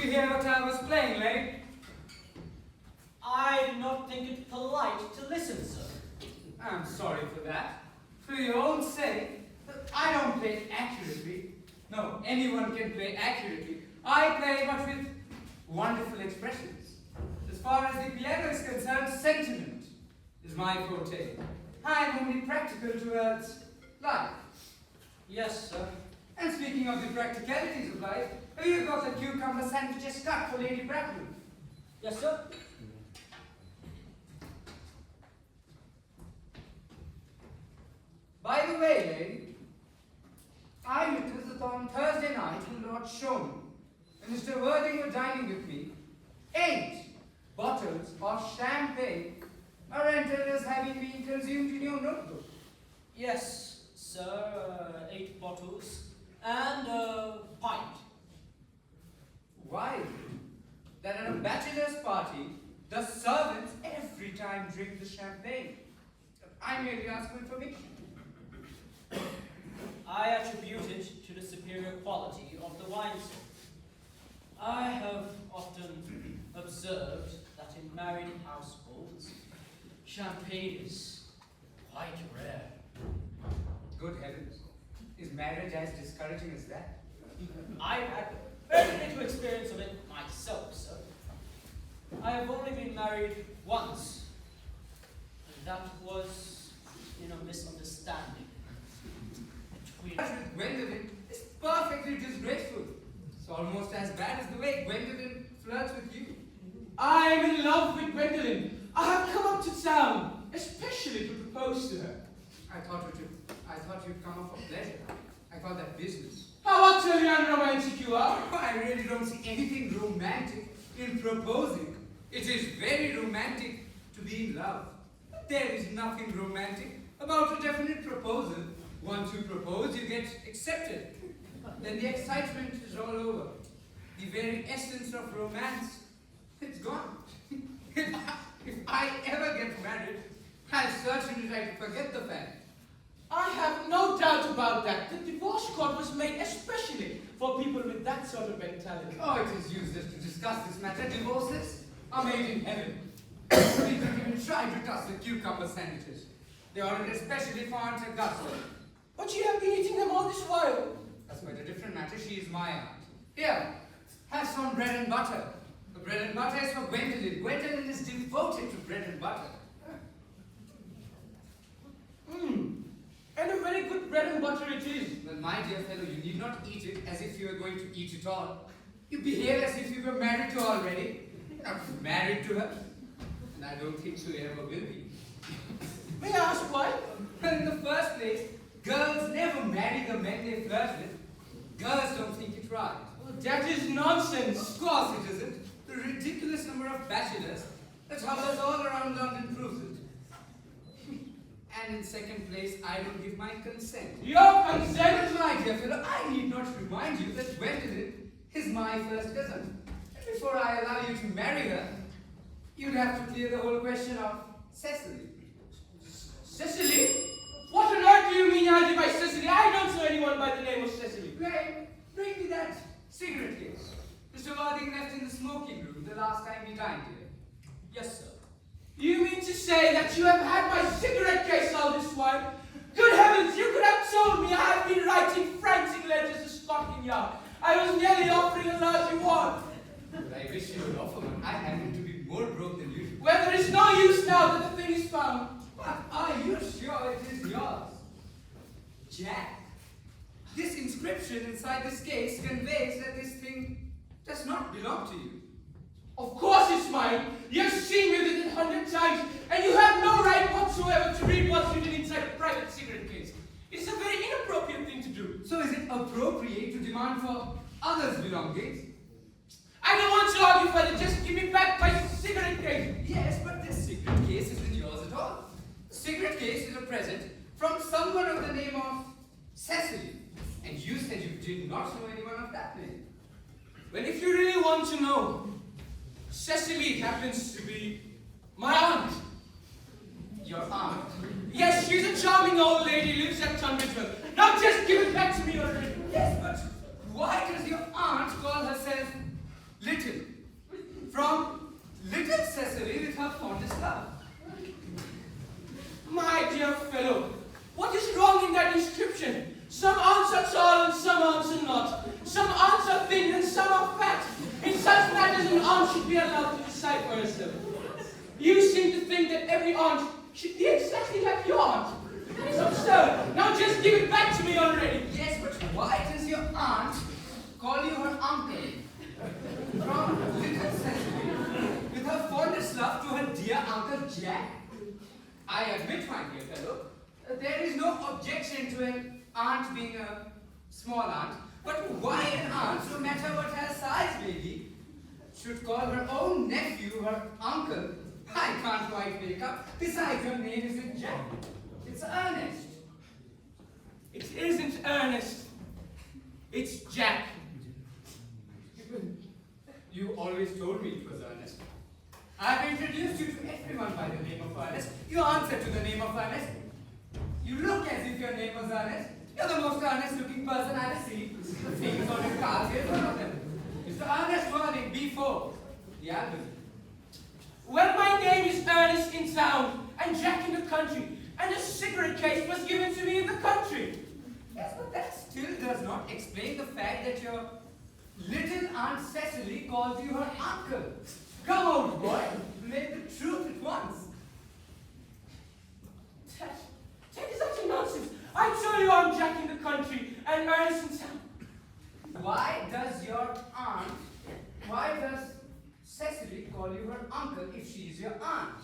you hear what I was playing, lad? I do not think it polite to listen, sir. I'm sorry for that. For your own sake, I don't play accurately. No, anyone can play accurately. I play but with wonderful expressions. As far as the piano is concerned, sentiment is my forte. I'm only practical towards life. Yes, sir. And speaking of the practicalities of life, have you got a cucumber sandwiches cut for Lady Brackman? Yes, sir. By the way, lady, I noticed that on Thursday night when Lord Shone and Mr. Worthing were dining with me, 8 bottles of champagne are entered as having been consumed in your notebook. Yes, sir. 8 bottles and a pint. Why? That at a bachelor's party, the servants every time drink the champagne. I merely ask for information. I attribute it to the superior quality of the wine, sir. I have often observed that in married households, champagne is quite rare. Good heavens, is marriage as discouraging as that? I've had very little experience of it myself, sir. I have only been married once, and that was in a misunderstanding between... With Gwendolyn is perfectly disgraceful. It's almost as bad as the way Gwendolyn flirts with you. I'm in love with Gwendolyn. I have come up to town, especially to propose to her. I thought you'd come up for pleasure. I call that business. How utterly unromantic you are. I really don't see anything romantic in proposing. It is very romantic to be in love. There is nothing romantic about a definite proposal. Once you propose, you get accepted. Then the excitement is all over. The very essence of romance, it's gone. If I ever get married, I'll certainly try to forget the fact. I have no doubt about that. The divorce court was made especially for people with that sort of mentality. Oh, it is useless to discuss this matter. Divorces are made in heaven. We don't even try to touch the cucumber sandwiches. They are ordered especially for Aunt Augusta. But you have been eating them all this while. That's quite a different matter. She is my aunt. Here, have some bread and butter. The bread and butter is for Gwendolyn. Gwendolyn is devoted to bread and butter. And a very good bread and butter it is. Well, my dear fellow, you need not eat it as if you were going to eat it all. You behave as if you were married to her already. You're not married to her. And I don't think you ever will be. May I ask why? Well, in the first place, girls never marry the men they flirt with. Girls don't think it right. Well, that is nonsense. Of course it isn't. The ridiculous number of bachelors that hovers all around London proves it. And in second place, I don't give my consent. Your consent? My dear fellow, I need not remind you that Gwendolyn is my first cousin. And before I allow you to marry her, you'd have to clear the whole question of Cecily. Cecily? What on earth do you mean I by Cecily? I don't know anyone by the name of Cecily. Bring me that cigarette case. Mr. Worthing left in the smoking room the last time we dined here. Yes, sir. You mean to say that you have had my cigarette case all this while? Good heavens, you could have told me I have been writing frantic letters to Scotland Yard. I was nearly offering a large reward. But I wish you would offer one. I happen to be more broke than usual. Well, there is no use now that the thing is found. But are you sure it is yours? Jack, this inscription inside this case conveys that this thing does not belong to you. Of course it's mine. You have seen me with it 100 times, and you have no right whatsoever to read what's written inside a private cigarette case. It's a very inappropriate thing to do. So is it appropriate to demand for others' belongings? I don't want to argue further. Just give me back my cigarette case. Yes, but this cigarette case isn't yours at all. The cigarette case is a present from someone of the name of Cecily. And you said you did not know anyone of that name. Well, if you really want to know, Cecily happens to be my aunt. Your aunt? Yes, she's a charming old lady, lives at Tunbridge. Now just give it back to me already. Yes, but why does your aunt call herself Little be allowed to decide for herself. You seem to think that every aunt should be exactly like your aunt. That is absurd. Now just give it back to me already. Yes, but why does your aunt call you her uncle? From little Cecily, with her fondest love to her dear Uncle Jack? I admit, my dear fellow, there is no objection to an aunt being a small aunt, but why an aunt, no matter what her size may be, should call her own nephew her uncle? I can't quite wake up. Besides, your name isn't Jack. It's Ernest. It isn't Ernest. It's Jack. You always told me it was Ernest. I've introduced you to everyone by the name of Ernest. You answer to the name of Ernest. You look as if your name was Ernest. You're the most Ernest-looking person I've seen. The things on your cards here, one of them. Mr. Ernest Warning, B4. The album. Well, my name is Ernest in town, and Jack in the country, and a cigarette case was given to me in the country. Yes, but that still does not explain the fact that your little Aunt Cecily calls you her uncle. Come, old boy, make the truth at once. That is utter nonsense. I told you I'm Jack in the country, and Ernest in town. Why does Cecily call you her uncle if she is your aunt?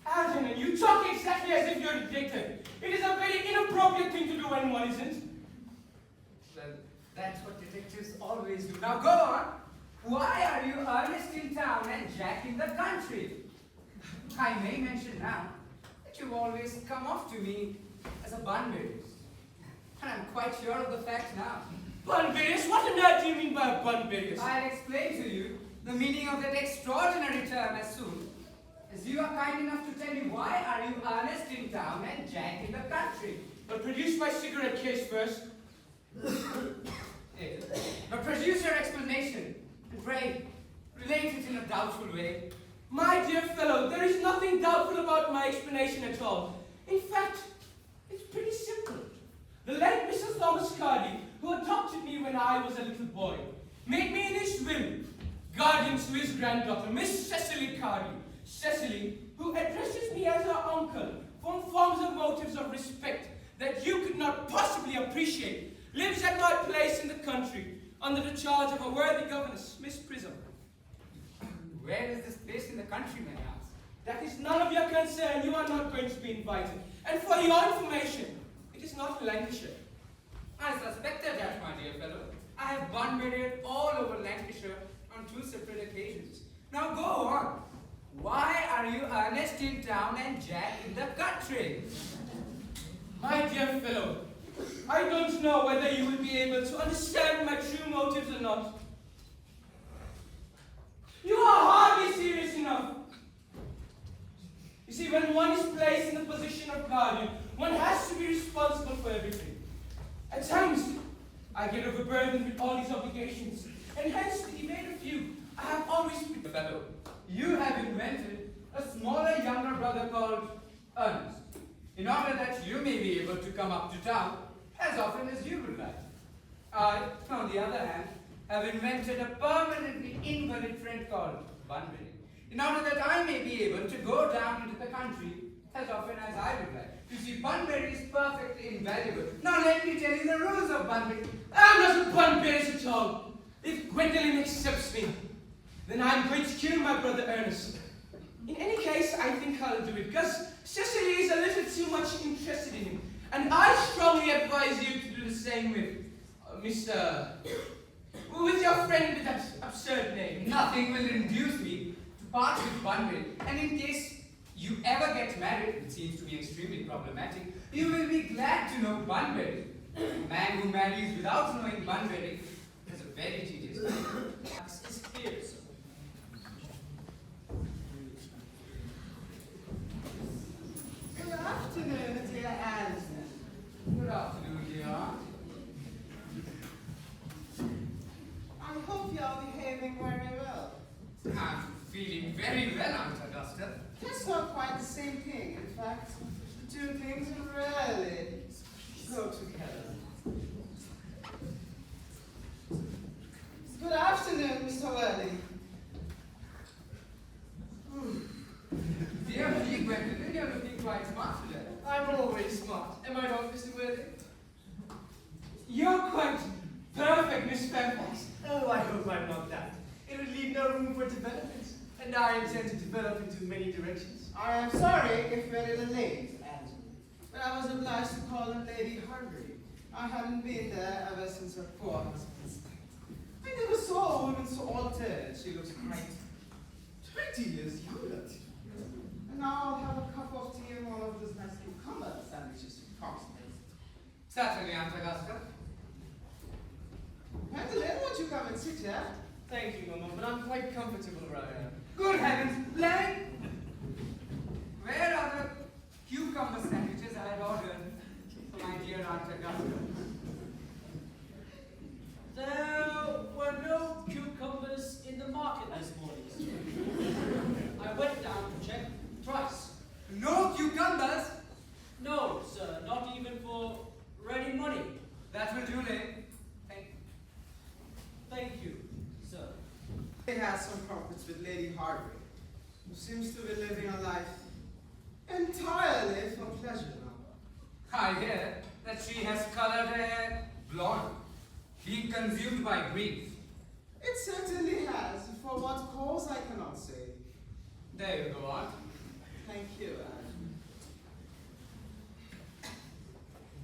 Algernon, you talk exactly as if you're a detective. It is a very inappropriate thing to do when one isn't. Well, that's what detectives always do. Now go on. Why are you Ernest in town and Jack in the country? I may mention now that you've always come off to me as a Bunbury's. And I'm quite sure of the fact now. Bunbury's? What on earth do you mean by Bunbury's? I'll explain to you the meaning of that extraordinary term as soon as you are kind enough to tell me why are you Ernest in town and Jack in the country. But produce my cigarette case first. Yes. But produce your explanation, and pray, relate it in a doubtful way. My dear fellow, there is nothing doubtful about my explanation at all. In fact, it's pretty simple. The late Mr. Thomas Cardy, who adopted me when I was a little boy, made me in his will guardian to his granddaughter, Miss Cecily Cardy. Cecily, who addresses me as her uncle, from forms of motives of respect that you could not possibly appreciate, lives at my place in the country, under the charge of a worthy governess, Miss Prism. Where is this place in the country, may I ask? That is none of your concern. You are not going to be invited. And for your information, it is not in Lancashire. I suspected that, my dear fellow. I have Bunburyed all over Lancashire on 2 separate occasions. Now go on. Why are you Ernest in town and Jack in the country? My dear fellow, I don't know whether you will be able to understand my true motives or not. You are hardly serious enough. You see, when one is placed in the position of guardian, one has to be responsible for everything. At times, I get overburdened with all these obligations, and hence, to evade a few, I have always been... Fellow, you have invented a smaller younger brother called Ernest, in order that you may be able to come up to town as often as you would like. I, on the other hand, have invented a permanently invalid friend called Bunbury, in order that I may be able to go down into the country as often as I would like. You see, Bunbury is perfectly invaluable. Now let me tell you the rules of Bunbury. I'm not a Bunbury's at all. If Gwendolen accepts me, then I'm going to kill my brother Ernest. In any case, I think I'll do it, because Cecily is a little too much interested in him, and I strongly advise you to do the same with with your friend with that absurd name. Nothing will induce me to part with Bunbury, and in case you ever get married, which seems to be extremely problematic, you will be glad to know Bunbury. A man who marries without knowing Bunbury is a very tedious life. It's clear, sir. Good afternoon, dear Alison. Good afternoon, dear aunt. I hope you're behaving very well. I'm feeling very well, Aunt Augusta. That's not quite the same thing. In fact, the two things rarely go together. You're quite perfect, Miss Fairfax. Oh, I hope I'm not that. It would leave no room for development, and I intend to develop into many directions. I am sorry if we're the ladies, Angela, but I was obliged to call on Lady Hungary. I haven't been there ever since her poor husband's death. I never saw a woman so altered. She looks quite 20 years younger. And now I'll have a cup of tea and one of those nice cucumber sandwiches from Constance. Certainly, Aunt Augusta. Gwendolen, won't you come and sit here? Thank you, Mama, but I'm quite comfortable where I am. Good heavens, Lang! Where are the cucumber sandwiches I had ordered for my dear Aunt Augusta? There were no cucumbers in the market this morning. I went down to check twice. No cucumbers? No, sir, not even for ready money. That will do, Lang. Thank you, sir. They had some comforts with Lady Hardwick, who seems to be living a life entirely for pleasure now. I hear that she has colored her hair blonde, being consumed by grief. It certainly has. For what cause, I cannot say. There you go, Aunt. Thank you,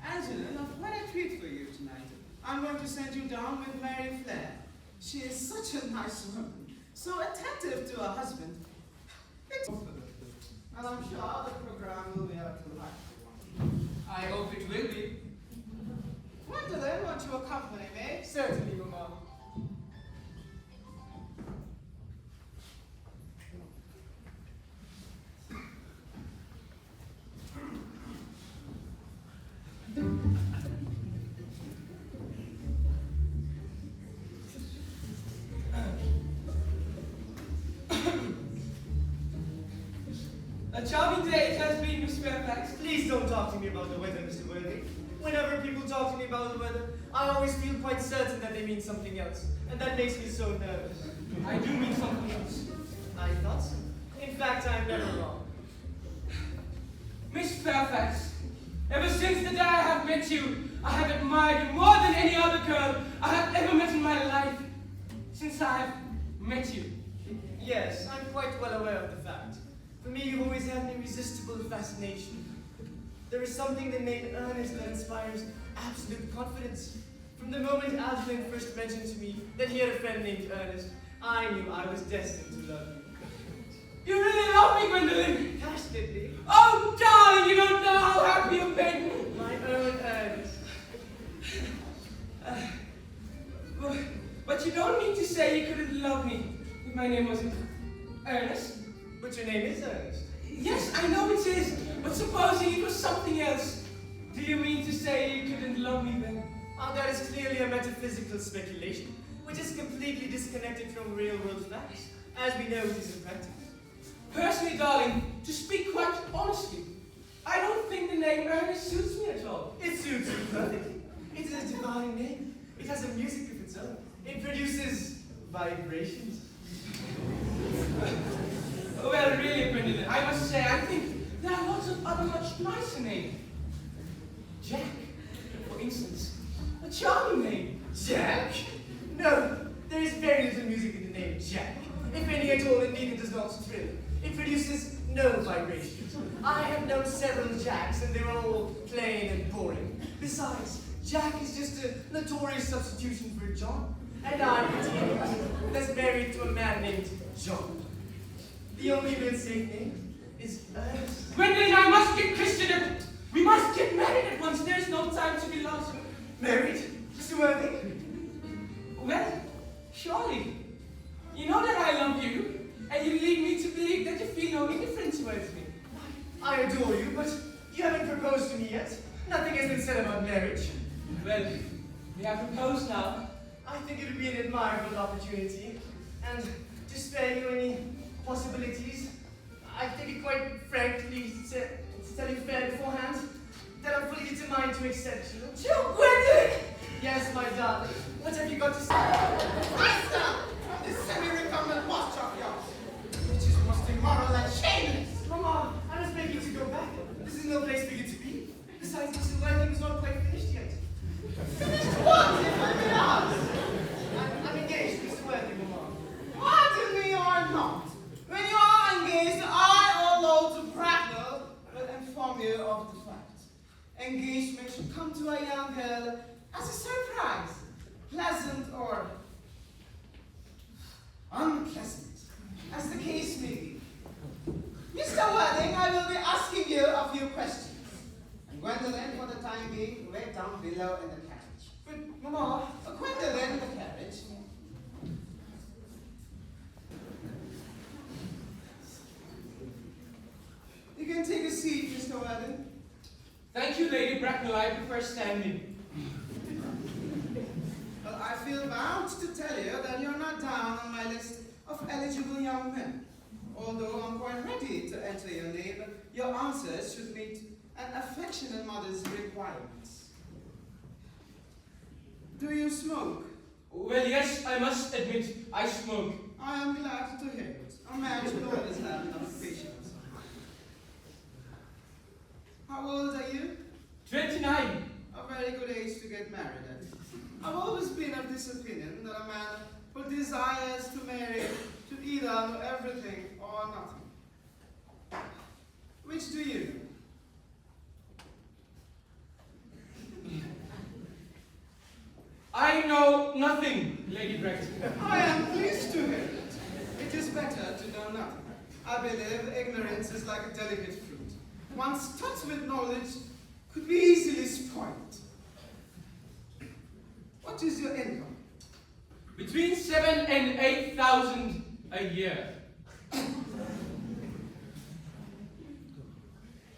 Angela, I've quite a treat for you tonight. I'm going to send you down with Mary Flair. She is such a nice woman, so attentive to her husband. And I'm sure the program will be a delightful one. I hope it will be. Gwendolyn, won't you accompany me? Certainly, Mama. A charming day it has been, Miss Fairfax. Please don't talk to me about the weather, Mr. Worthing. Whenever people talk to me about the weather, I always feel quite certain that they mean something else, and that makes me so nervous. I do mean something else. I thought so. In fact, I'm never wrong. Miss Fairfax, ever since the day I have met you, I have admired you more than any other girl I have ever met in my life. Since I have met you. Yes, I'm quite well aware of the fact. For me, you've always had an irresistible fascination. There is something in the name Earnest that inspires absolute confidence. From the moment Algernon first mentioned to me that he had a friend named Ernest, I knew I was destined to love you. You really love me, Gwendolyn. Passionately. Oh, darling, you don't know how happy you've made me. My own Ernest. But you don't mean to say you couldn't love me if my name wasn't Ernest? But your name is Ernest. Yes, I know it is, but supposing it was something else, do you mean to say you couldn't love me then? Oh, that is clearly a metaphysical speculation, which is completely disconnected from real-world facts, as we know it is in practice. Personally, darling, to speak quite honestly, I don't think the name Ernest suits me at all. It suits you perfectly. It is a divine name. It has a music of its own. It produces vibrations. Well, really, Gwendolyn, I must say, I think there are lots of other much nicer names. Jack, for instance. A charming name. Jack? No, there is very little music in the name Jack. If any at all, indeed it does not thrill. It produces no vibrations. I have known several Jacks, and they're all plain and boring. Besides, Jack is just a notorious substitution for John. And I'm particularly that's married to a man named John. The only real safe name is Ernest. Gwendolyn, I must get Christian. We must get married at once. There's no time to be lost. Married? Mr. Worthing? Well, surely. You know that I love you, and you lead me to believe that you feel no indifference towards me. I adore you, but you haven't proposed to me yet. Nothing has been said about marriage. Well, we have proposed now. I think it would be an admirable opportunity, and to spare you any possibilities, I think it quite frankly to tell you fair beforehand that I'm fully determined to accept you. To Gwendolyn! Yes, my darling. What have you got to say? Master! This semi-recumbent posture of yours, which is most immoral and shameless. Mama, I must beg you to go back. This is no place for you to be. Besides, Mr. Worthing is not quite finished yet. Finished engagement should come to a young girl as a surprise, pleasant or unpleasant, as the case may be. Mr. Worthing, I will be asking you a few questions. And Gwendolyn, for the time being, wait down below in the carriage. But, Mama, Gwendolyn, in the carriage. You can take a seat, Mr. Worthing. thank you, Lady Bracknell. I prefer standing. Well, I feel bound to tell you that you're not down on my list of eligible young men. Although I'm quite ready to enter your name, your answers should meet an affectionate mother's requirements. Do you smoke? Well, yes, I must admit, I smoke. I am glad to hear it. A man should always have enough patience. How old are you? 29. A very good age to get married at. I've always been of this opinion that a man who desires to marry should either know everything or nothing. Which do you know? I know nothing, Lady Bracknell. I am pleased to hear it. It is better to know nothing. I believe ignorance is like a delicate fruit. Once touched with knowledge could be easily spoiled. What is your income? Between 7,000 and 8,000 a year.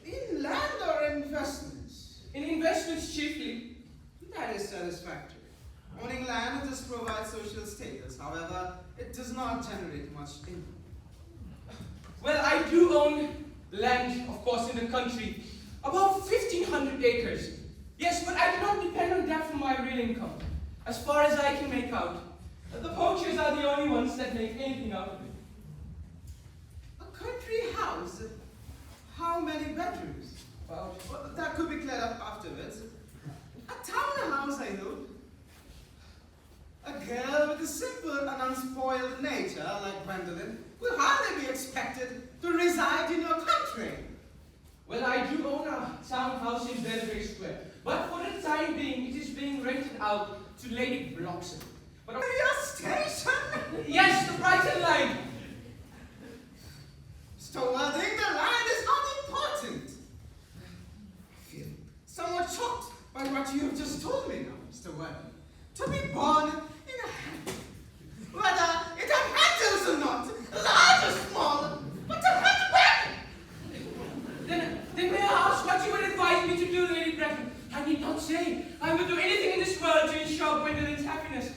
In land or investments? In investments chiefly. That is satisfactory. Owning land does provide social status. However, it does not generate much income. Well, I do own land, of course, in the country. About 1,500 acres. Yes, but I do not depend on that for my real income. As far as I can make out, the poachers are the only ones that make anything out of it. A country house? How many bedrooms? About Well, that could be cleared up afterwards. A townhouse, I hope. A girl with a simple and unspoiled nature like Gwendolyn will hardly be expected to reside in your country. Well, I do own a townhouse in Belgrave Square, but for the time being, it is being rented out to Lady Bloxham. But Your station? yes, the Brighton line. Mr. Worthing, the line is not important. I feel somewhat shocked by what you have just told me now, Mr. Worthing. To be born in a hand, whether it have handles or not, large or small, but to hunt back. Then may I ask what you would advise me to do, Lady Bracknell? I need not say. I will do anything in this world to ensure Gwendolyn's happiness.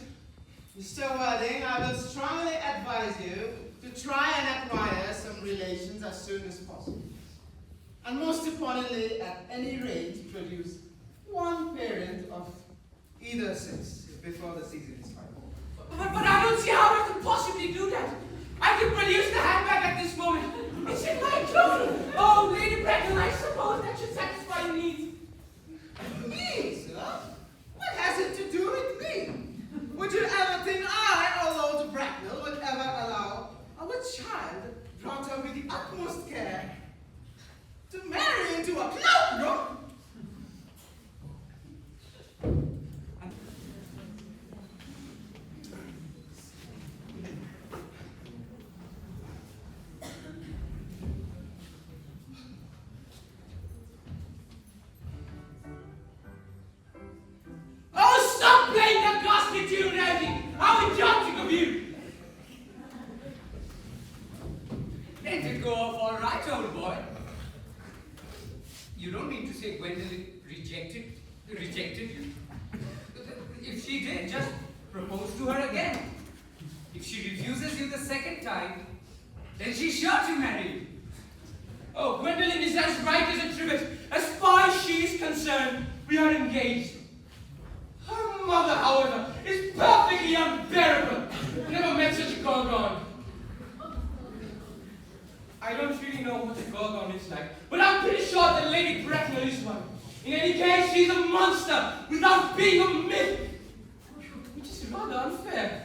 Mr. Worthing, I will strongly advise you to try and acquire some relations as soon as possible. And most importantly, at any rate, produce one parent of either sex before the season is final. But I don't see how I could possibly do that. I could produce the handbag at this moment. It's in my closet. Oh, Lady Bracknell, I suppose that should satisfy your needs. Me, sir? What has it to do with me? Would you ever think I, or Lord Bracknell, would ever allow our child, brought up with the utmost care, to marry into a cloakroom? Oh, stop playing that gospel tune, Eddie! How idiotic of you! Let it go off all right, old boy. You don't mean to say Gwendolyn rejected you? If she did, just propose to her again. If she refuses you the second time, then she's sure to marry you. Oh, Gwendolyn is as right as a trivet. As far as she is concerned, we are engaged. Her mother, however, is perfectly unbearable. Never met such a gorgon. I don't really know what a gorgon is like, but I'm pretty sure that Lady Bracknell is one. In any case, she's a monster without being a myth, which is rather unfair.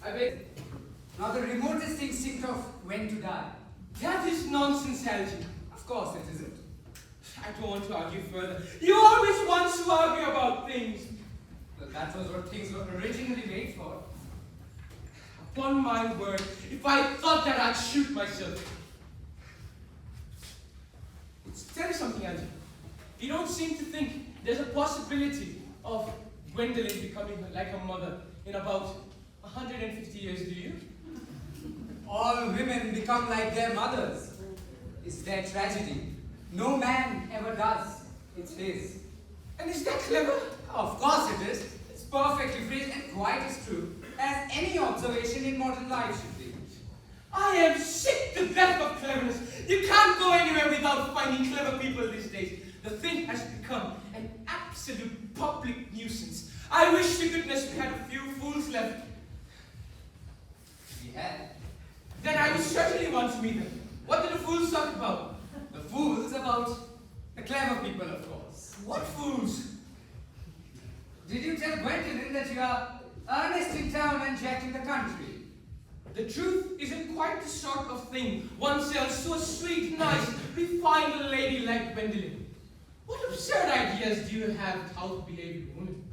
I beg. Not the remotest instinct of when to die. That is nonsense, Algy. Of Of course it isn't. I don't want to argue further. You always want to argue about things. But that was what things were originally made for. Upon my word, if I thought that, I'd shoot myself. Tell me something, Angie. You don't seem to think there's a possibility of Gwendolyn becoming like her mother in about 150 years, do you? All women become like their mothers. It's their tragedy. No man ever does. It's his. And is that clever? Of course it is. It's perfectly phrased and quite as true as any observation in modern life should be. I am sick to death of cleverness. You can't go anywhere without finding clever people these days. The thing has become an absolute public nuisance. I wish to goodness we had a few fools left. We had. Then I would certainly want to meet them. What do the fools talk about? The fools about the clever people, of course. What fools? Did you tell Gwendolyn that you are Ernest in town and Jack in the country? The truth isn't quite the sort of thing one sells to a sweet, nice, refined lady like Gwendolyn. What absurd ideas do you have of how to behave with a woman?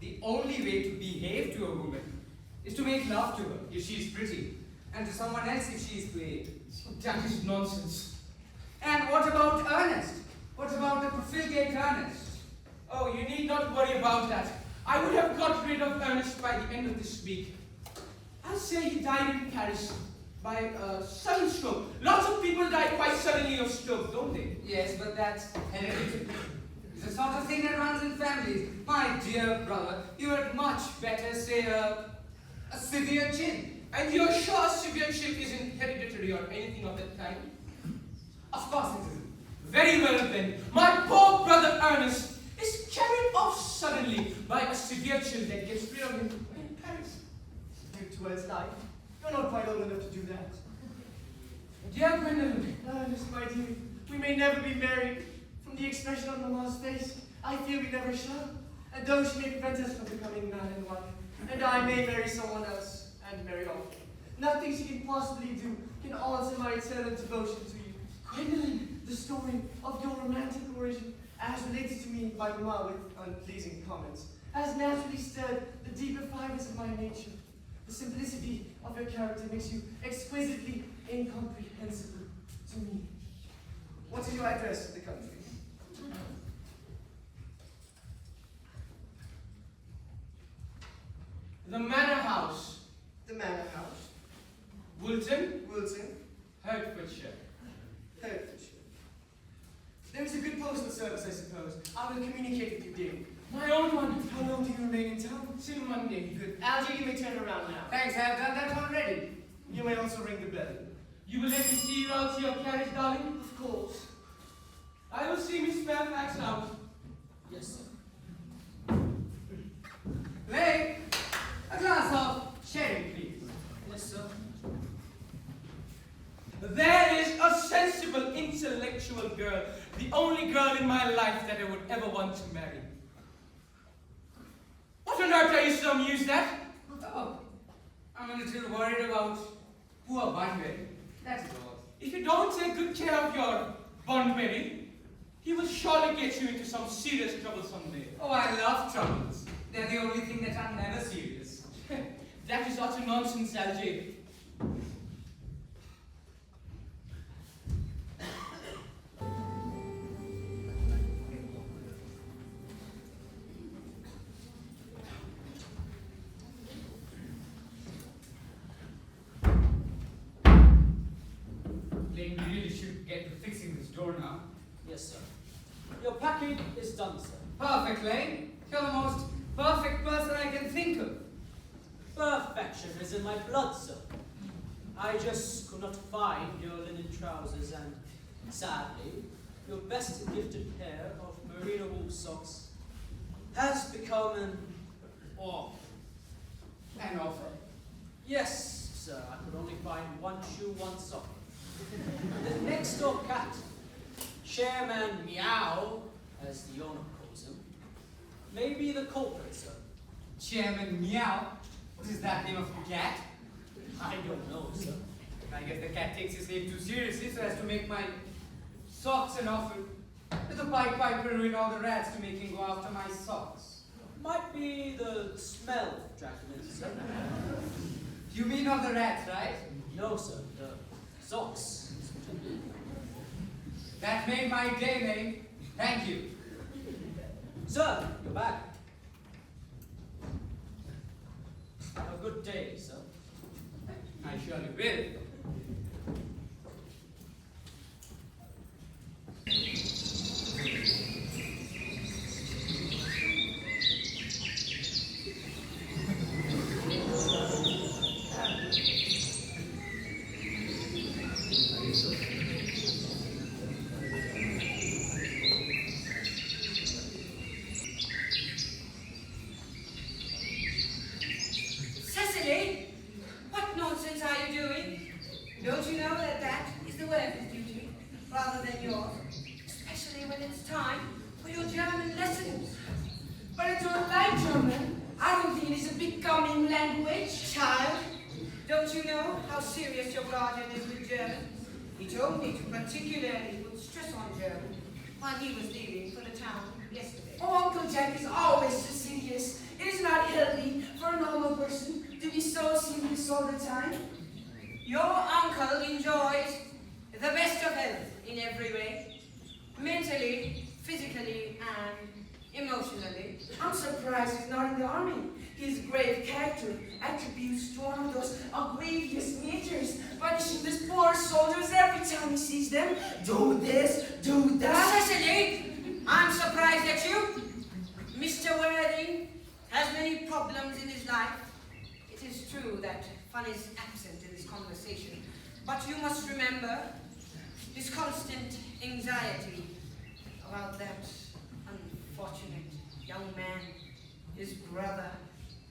The only way to behave to a woman is to make love to her if she is pretty, and to someone else if she is plain. That is nonsense. And what about Ernest? What about the profligate Ernest? Oh, you need not worry about that. I would have got rid of Ernest by the end of this week. I'll say he died in Paris by a sudden stroke. Lots of people die quite suddenly of stroke, don't they? Yes, but that's hereditary. It's the sort of thing that runs in families. My dear brother, you had much better say a severe chin. And you're sure severe chin isn't hereditary or anything of that kind? Of course it isn't. Very well then. My poor brother Ernest is carried off suddenly by a severe chill that gets rid of him in Paris. Live towards life. You're not quite old enough to do that. Dear Gwendolyn, Ernest, my dear, we may never be married. From the expression on Mamma's face, I fear we never shall. And though she may prevent us from becoming man and wife, and I may marry someone else, and marry off, nothing she can possibly do can alter my eternal devotion to you. Gwendolyn, the story of your romantic origin, as related to me by Mamma with unpleasing comments, has naturally stirred the deeper fibers of my nature. The simplicity of your character makes you exquisitely incomprehensible to me. What is your address to the country? the Manor House, The Manor House, Woolton, Wilton, Hertfordshire. Hertfordshire. There is a good postal service, I suppose. I will communicate with you daily. My own one. How long do you remain in town? Till Monday. Good. Algie, you may turn around now. Thanks, I have done that already. You may also ring the bell. You will let me see you out to your carriage, darling? Of course. I will see Miss Fairfax out. Yes, sir. Lay, a glass of sherry, please. Yes, sir. There is a sensible, intellectual girl, the only girl in my life that I would ever want to marry. What on earth are you so amused at? Oh, I'm a little worried about poor Bunbury. That's all. If you don't take good care of your Bunbury, he will surely get you into some serious trouble someday. Oh, I love troubles. They're the only thing that are never serious. That is utter nonsense, Algie. Lane, we really should get to fixing this door now. Yes, sir. Your packing is done, sir. Perfect, Lane. You're the most perfect person I can think of. Perfection is in my blood, sir. I just could not find your linen trousers and, sadly, your best gifted pair of merino wool socks has become an off. An offer. Yes, sir, I could only find one shoe, one sock. The next door cat, Chairman Meow, as the owner calls him, may be the culprit, sir. Chairman Meow. What is that name of a cat? I don't know, sir. I guess the cat takes his name too seriously so as to make my Socks and offered. The Pied Piper ruined all the rats to make him go after my socks. Might be the smell attracted him, sir. You mean all the rats, right? No, sir. The socks. That made my day, mate. Thank you. Sir, you're back. Have a good day, sir. I surely will. Cecily, what nonsense are you doing? Don't you know that that is the worker's duty rather than yours? Especially when it's time for your German lessons. But I don't like German. I don't think it is a becoming language. Child, don't you know how serious your guardian is with German? He told me to particularly put stress on German while he was leaving for the town yesterday. Oh, Uncle Jack is always so serious. It is not healthy for a normal person to be so serious all the time. Your uncle enjoys the best of health in every way. Mentally, physically, and emotionally. I'm surprised he's not in the army. His grave character attributes to one of those egregious natures, punishing these poor soldiers every time he sees them. Do this, do that. Cecily, I'm surprised at you. Mr. Worthing has many problems in his life. It is true that fun is absent in this conversation, but you must remember his constant anxiety about that unfortunate young man, his brother,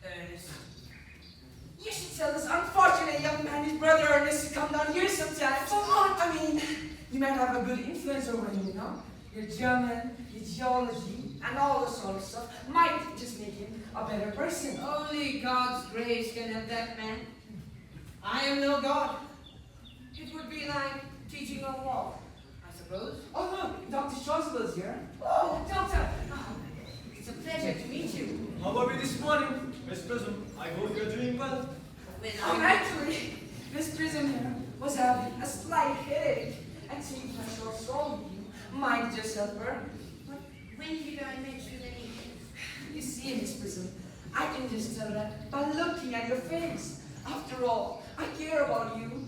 Ernest. You should tell this unfortunate young man, his brother Ernest, to come down here sometime. For what? I mean, you might have a good influence over him, you know? Your German, your geology, and all this sort of stuff might just make him a better person. Only God's grace can help that man. I am no God. It would be like teaching a walk, I suppose. Oh, look, Dr. Strassel's here. Oh, Doctor! Oh, it's a pleasure to meet you. How are we this morning, Miss Prism? I hope you're doing well. Well, Actually, Miss Prism here was having a slight headache, and taking a short stroll with you might just help her. But when did I mention anything? You see, Miss Prism, I can just tell that by looking at your face. After all, I care about you.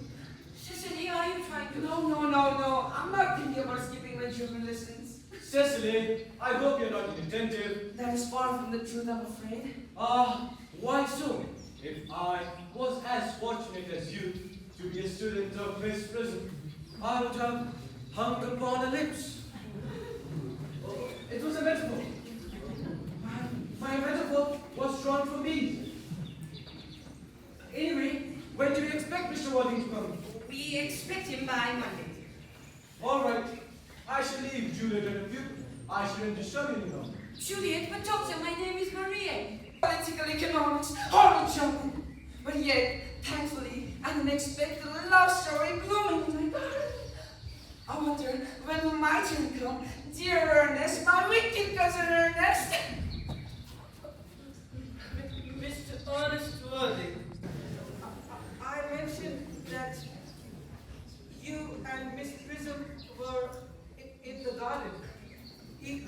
Cecily, are you trying to... No. I'm not thinking about skipping my German lessons. Cecily, I hope you're not inattentive. That is far from the truth, I'm afraid. Why so? If I was as fortunate as you to be a student of Miss Prism, I would have hung upon her lips. Oh, it was a metaphor. My metaphor was drawn for me. Anyway, when do you expect Mr. Worthing to come? We expect him by Monday. All right, I shall leave Juliet and a few. I shouldn't disturb you now. Juliet, but doctor, my name is Maria. Political economics, horrible German. But yet, thankfully, an unexpected love story blooming in my garden. I wonder when will my turn come, dear Ernest, my wicked cousin Ernest. Mr. Ernest Worthing, I mentioned that you and Miss Prism were in the garden. He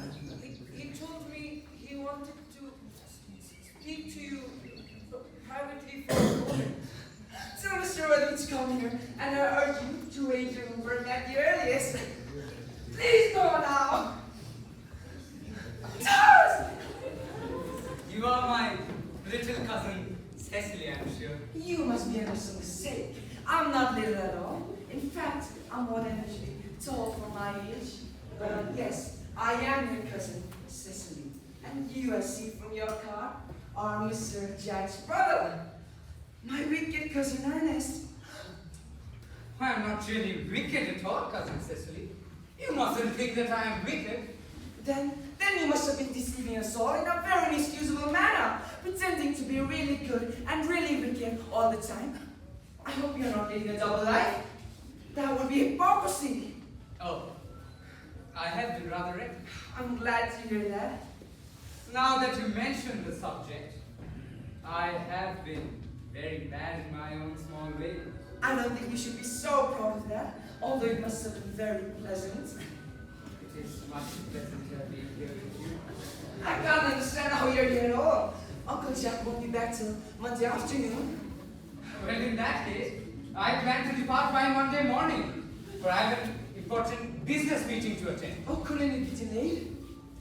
told me he wanted to speak to you privately for a moment. So Mr. Worthing's come here, and I urge you to wait your Uber at the earliest. Please go now. Charles! You are my little cousin Cecily, I'm sure. You must be under some mistake. I'm not little at all. In fact, I'm more than usually tall for my age. But yes, I am your cousin, Cecily. And you, I see from your car, are Mr. Jack's brother. My wicked cousin Ernest. I am not really wicked at all, cousin Cecily. You mustn't think that I am wicked. Then you must have been deceiving us all in a very inexcusable manner, pretending to be really good and really wicked all the time. I hope you're not living a double life. That would be hypocrisy. Oh, I have been rather reckless. I'm glad to hear that. Now that you mention the subject, I have been very bad in my own small way. I don't think you should be so proud of that, although it must have been very pleasant. It is much pleasanter being here with you. I can't understand how you're here at all. Uncle Jack won't be back till Monday afternoon. Well, in that case, I plan to depart by Monday morning, for I have an important business meeting to attend. Oh, couldn't it be delayed?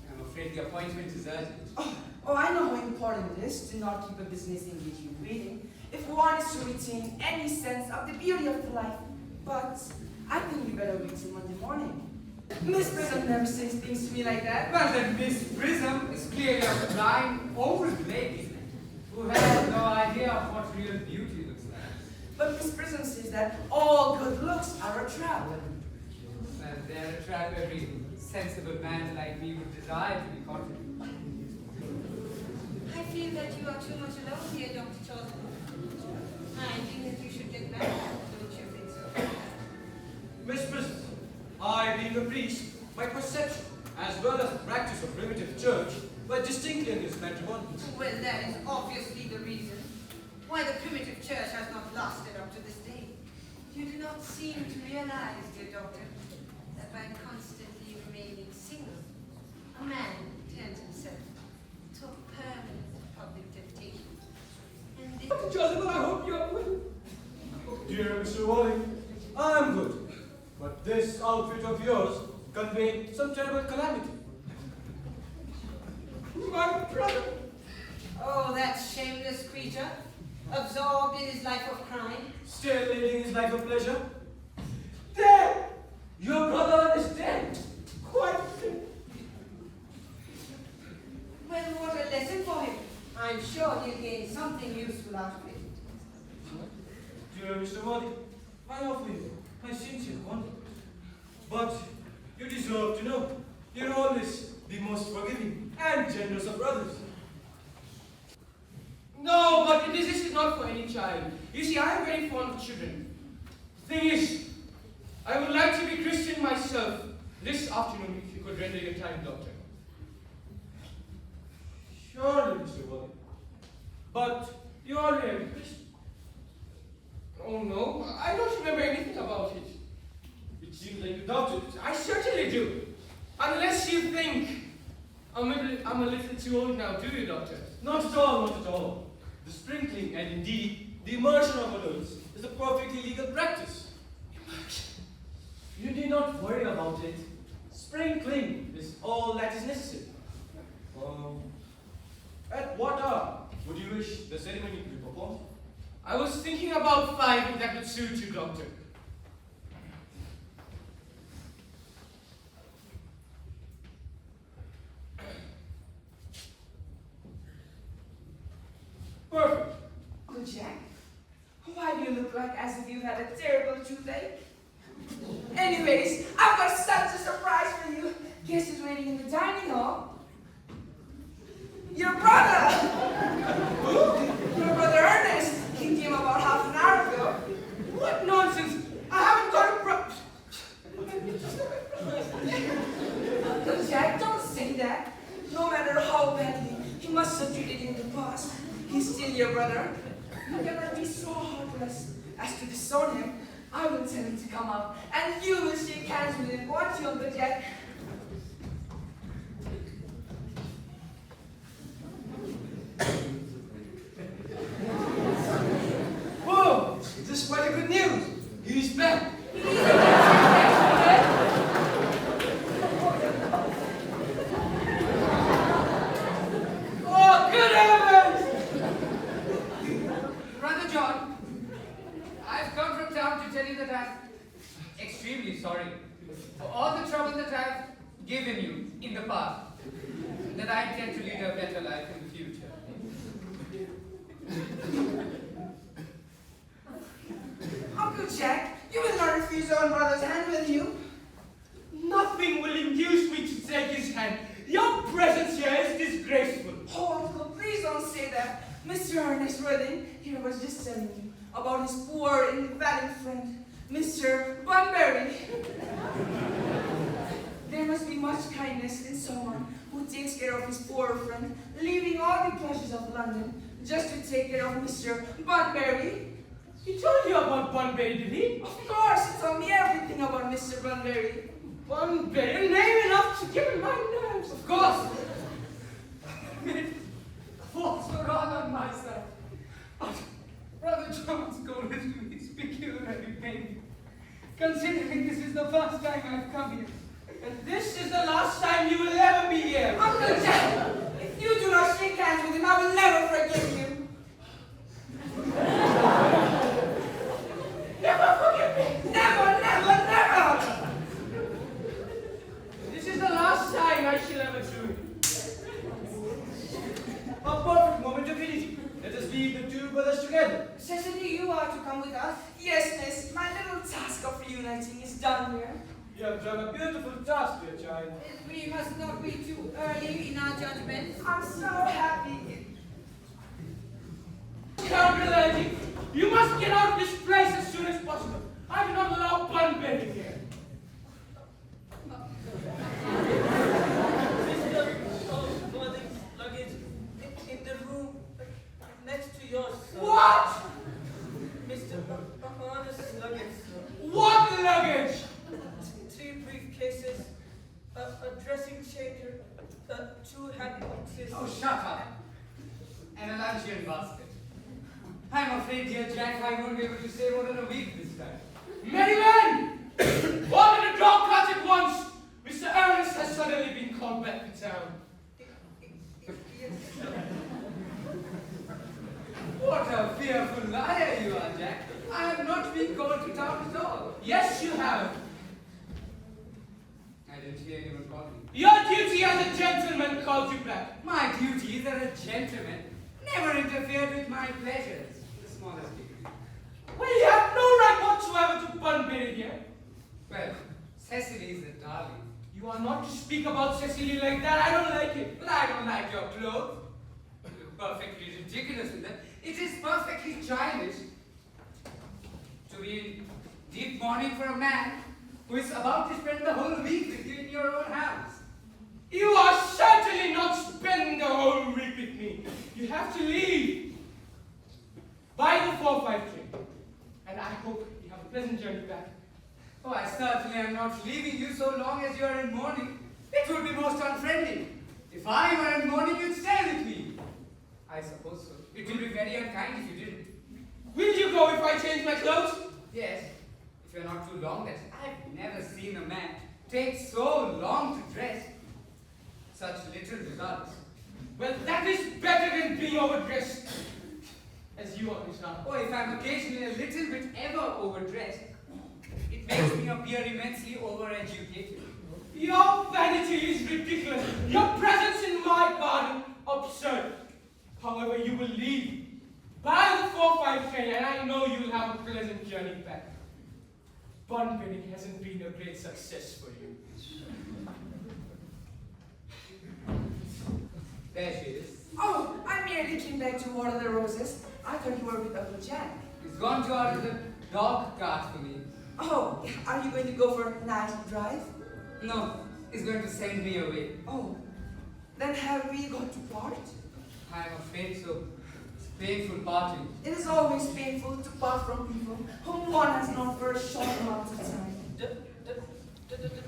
I'm afraid the appointment is urgent. Oh, I know how important it is to not keep a business engagement waiting if one is to retain any sense of the beauty of the life. But I think you better wait till Monday morning. Miss Prism never says things to me like that. Well, then Miss Prism is clearly a blind, old lady who has no idea of what real beauty looks like. But Miss Prism says that all good looks are a trap. Well, they're a trap every sensible man like me would desire to be caught in. I feel that you are too much alone here, Dr. Chaucer. I think that you should get married. Don't you think so? Miss Prism, I, being a priest, my perception, as well as the practice of primitive church, were distinctly against matrimony. Well, that is obviously the reason why the primitive church has not lasted up to this day. You do not seem to realize, dear doctor, that by constantly remaining single, a man turns himself to a permanent public temptation. And this Dr. Joseph, I hope you're well. Dear Mr. Wally, I am good, but this outfit of yours conveyed some terrible calamity. My brother. Oh, that shameless creature, absorbed in his life of crime. Still leading his life of pleasure. Dead! Your brother is dead. Quite dead. Well, what a lesson for him. I'm sure he'll gain something useful out of it. Dear Mr. Wally, I offer you my sincere condolence. But you deserve to know you're always the most forgiving and generous of brothers. No, but this is not for any child. You see, I am very fond of children. The thing is, I would like to be Christian myself this afternoon if you could render your time, Doctor. Surely, Mr. Wally. But you already Christian. Oh no, I don't remember anything about it. It seems like you doubt it. I certainly do. Unless you think I'm a little too old now, do you, Doctor? Not at all, not at all. The sprinkling and indeed the immersion of adults is a perfectly legal practice. You need not worry about it. Sprinkling is all that is necessary. At what hour would you wish the ceremony to be performed? I was thinking about 5 if that would suit you, Doctor. Perfect. Uncle Jack, why do you look like as if you had a terrible toothache? Anyways, I've got such a surprise for you. Guess who's waiting in the dining hall? Your brother! Your brother Ernest. He came about half an hour ago. What nonsense! I haven't got a brother. Uncle Jack, don't say that. No matter how badly he must have treated you in the past, he's still your brother. You cannot be so heartless as to disown him. I will tell him to come out, and you will shake hands with him, won't you, Uncle Jack? Whoa! This is quite a good news. He's back. Oh, good heavens! Brother John, I've come from town to tell you that I'm extremely sorry for all the trouble that I've given you in the past, and that I intend to lead a better life in the future. Uncle Jack, you will not refuse your own brother's hand, will you? Nothing will induce me to take his hand. Your presence here is disgraceful. Oh, Uncle, please don't say that. Mr. Ernest Worthing here was just telling me about his poor, invalid friend, Mr. Bunbury. There must be much kindness in someone who takes care of his poor friend, leaving all the pleasures of London just to take care of Mr. Bunbury? He told you about Bunbury, did he? Of course, he told me everything about Mr. Bunbury. Bunbury, a name enough to give him my nerves. Of course! Faults were all on my side. But Brother John's goal is to be peculiarly painful, considering this is the first time I've come here. And this is the last time you will ever be here. Uncle Jack, if you do not shake hands with him, I will never forgive you. Never forgive me! Never, never, never! This is the last time I shall ever do it. A perfect moment of unity. Let us leave the two brothers together. Cecily, you are to come with us. Yes, miss, my little task of reuniting is done here. You have done a beautiful task, dear child. We must not be too early in our judgment. I'm so happy. Count Relative, you must get out of this place as soon as possible. I do not allow Bunbury here. Mr. Worthing's luggage in the room next to yours, sir. What? Mr. Earnest's luggage, sir. What luggage? 3 briefcases, a dressing changer, 2 hand boxes. Oh, shut up. And a luncheon basket. I'm afraid, dear Jack, I won't be able to stay more than a week this time. Merry men! Order the dog cart at once! Mr. Ernest has suddenly been called back to town. What a fearful liar you are, Jack. I have not been called to town at all. Yes, you have. I didn't hear anyone call me. Your duty as a gentleman called you back. My duties as a gentleman never interfered with my pleasures, to the smallest degree. Well, you have no right whatsoever to Bunbury here. Well, Cecily is a darling. You are not to speak about Cecily like that. I don't like it. Well, I don't like your clothes. You look perfectly ridiculous in them. It is perfectly childish to be in deep mourning for a man who is about to spend the whole week with you in your own house. You are certainly not spending the whole week with me. You have to leave by the 4:05 train. And I hope you have a pleasant journey back. Oh, I certainly am not leaving you so long as you are in mourning. It would be most unfriendly. If I were in mourning, you'd stay with me. I suppose so. It would be very unkind if you didn't. Will you go if I change my clothes? Yes, if you're not too long, that I've never seen a man take so long to dress. Such little results. Well, that is better than being overdressed, as you always are. Oh, if I'm occasionally a little bit ever overdressed, it makes me appear immensely overeducated. Your vanity is ridiculous. Your presence in my garden, absurd. However, you will leave by the 4:05 train, and I know you'll have a pleasant journey back. Bunbury hasn't been a great success for you. There she is. Oh, I merely came back to water the roses. I thought you were with Uncle Jack. He's gone to order the dog cart for me. Oh, are you going to go for a nice drive? No, he's going to send me away. Oh, then have we got to part? I'm afraid so. It's painful parting. It is always painful to part from people whom one has known for a short amount of time. The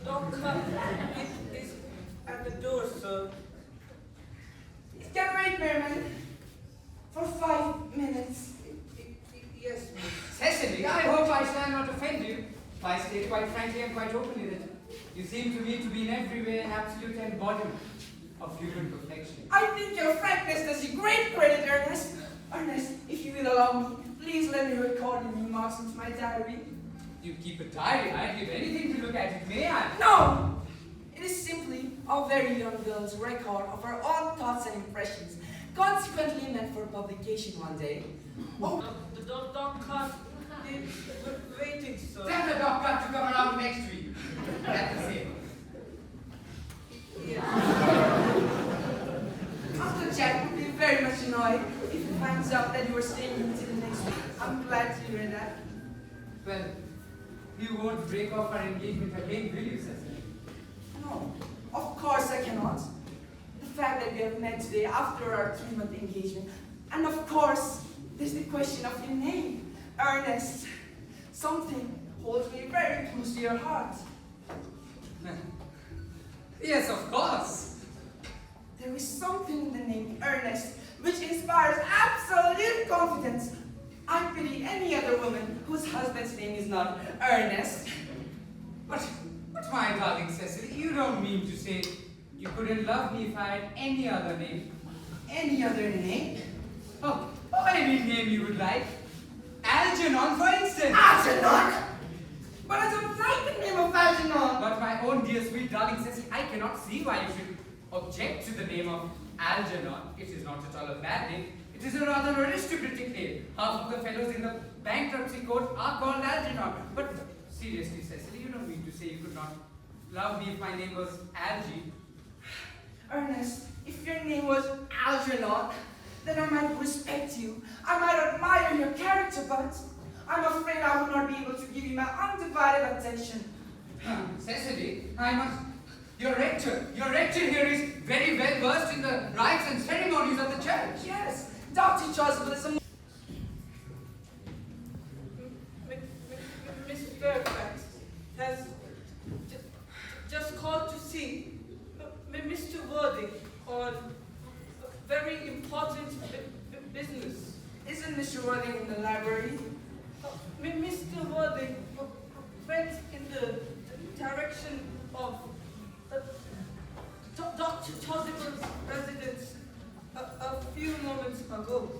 dog cart is at the door, sir. It can wait, Merman, for 5 minutes. Yes, miss. Cecily, I hope I shall not offend you. I state quite frankly and quite openly that you seem to me to be in every way an absolute embodiment of human perfection. I think your frankness does you great credit, Ernest. Ernest, if you will allow me, please let me record your remarks into my diary. You keep a diary. I'd give anything to look at it, may I? No! It is simply a very young girl's record of her own thoughts and impressions, consequently meant for publication one day. Oh, The dog cart is waiting, sir. Tell the dog cart to come around next week. That's the same. Uncle Jack would be very much annoyed if he finds out that you are staying until next week. I'm glad to hear that. Well, you won't break off our engagement again, will you, Cecily? No, met today after our 3-month engagement. And of course, there's the question of your name, Ernest. Something holds me very close to your heart. Yes, of course. There is something in the name Ernest which inspires absolute confidence. I pity any other woman whose husband's name is not Ernest. But my darling Cecily, you don't mean to say you couldn't love me if I had any other name? Any other name? Oh, any name you would like. Algernon, for instance. Algernon? But I don't like the name of Algernon. But my own dear sweet darling Cecily, I cannot see why you should object to the name of Algernon. It is not at all a bad name. It is a rather aristocratic name. Half of the fellows in the bankruptcy court are called Algernon. But seriously, Cecily, you don't mean to say you could not love me if my name was Algie. Ernest, if your name was Algernon, then I might respect you. I might admire your character, but I'm afraid I will not be able to give you my undivided attention. Cecily, I must... Your rector here is very well versed in the rites and ceremonies of the church. Yes, Dr. Chasuble is a... Miss Fairfax has just called to see Mr. Worthing on very important business. Isn't Mr. Worthing in the library? Mr. Worthing went in the direction of Dr. Chasuble's residence a few moments ago.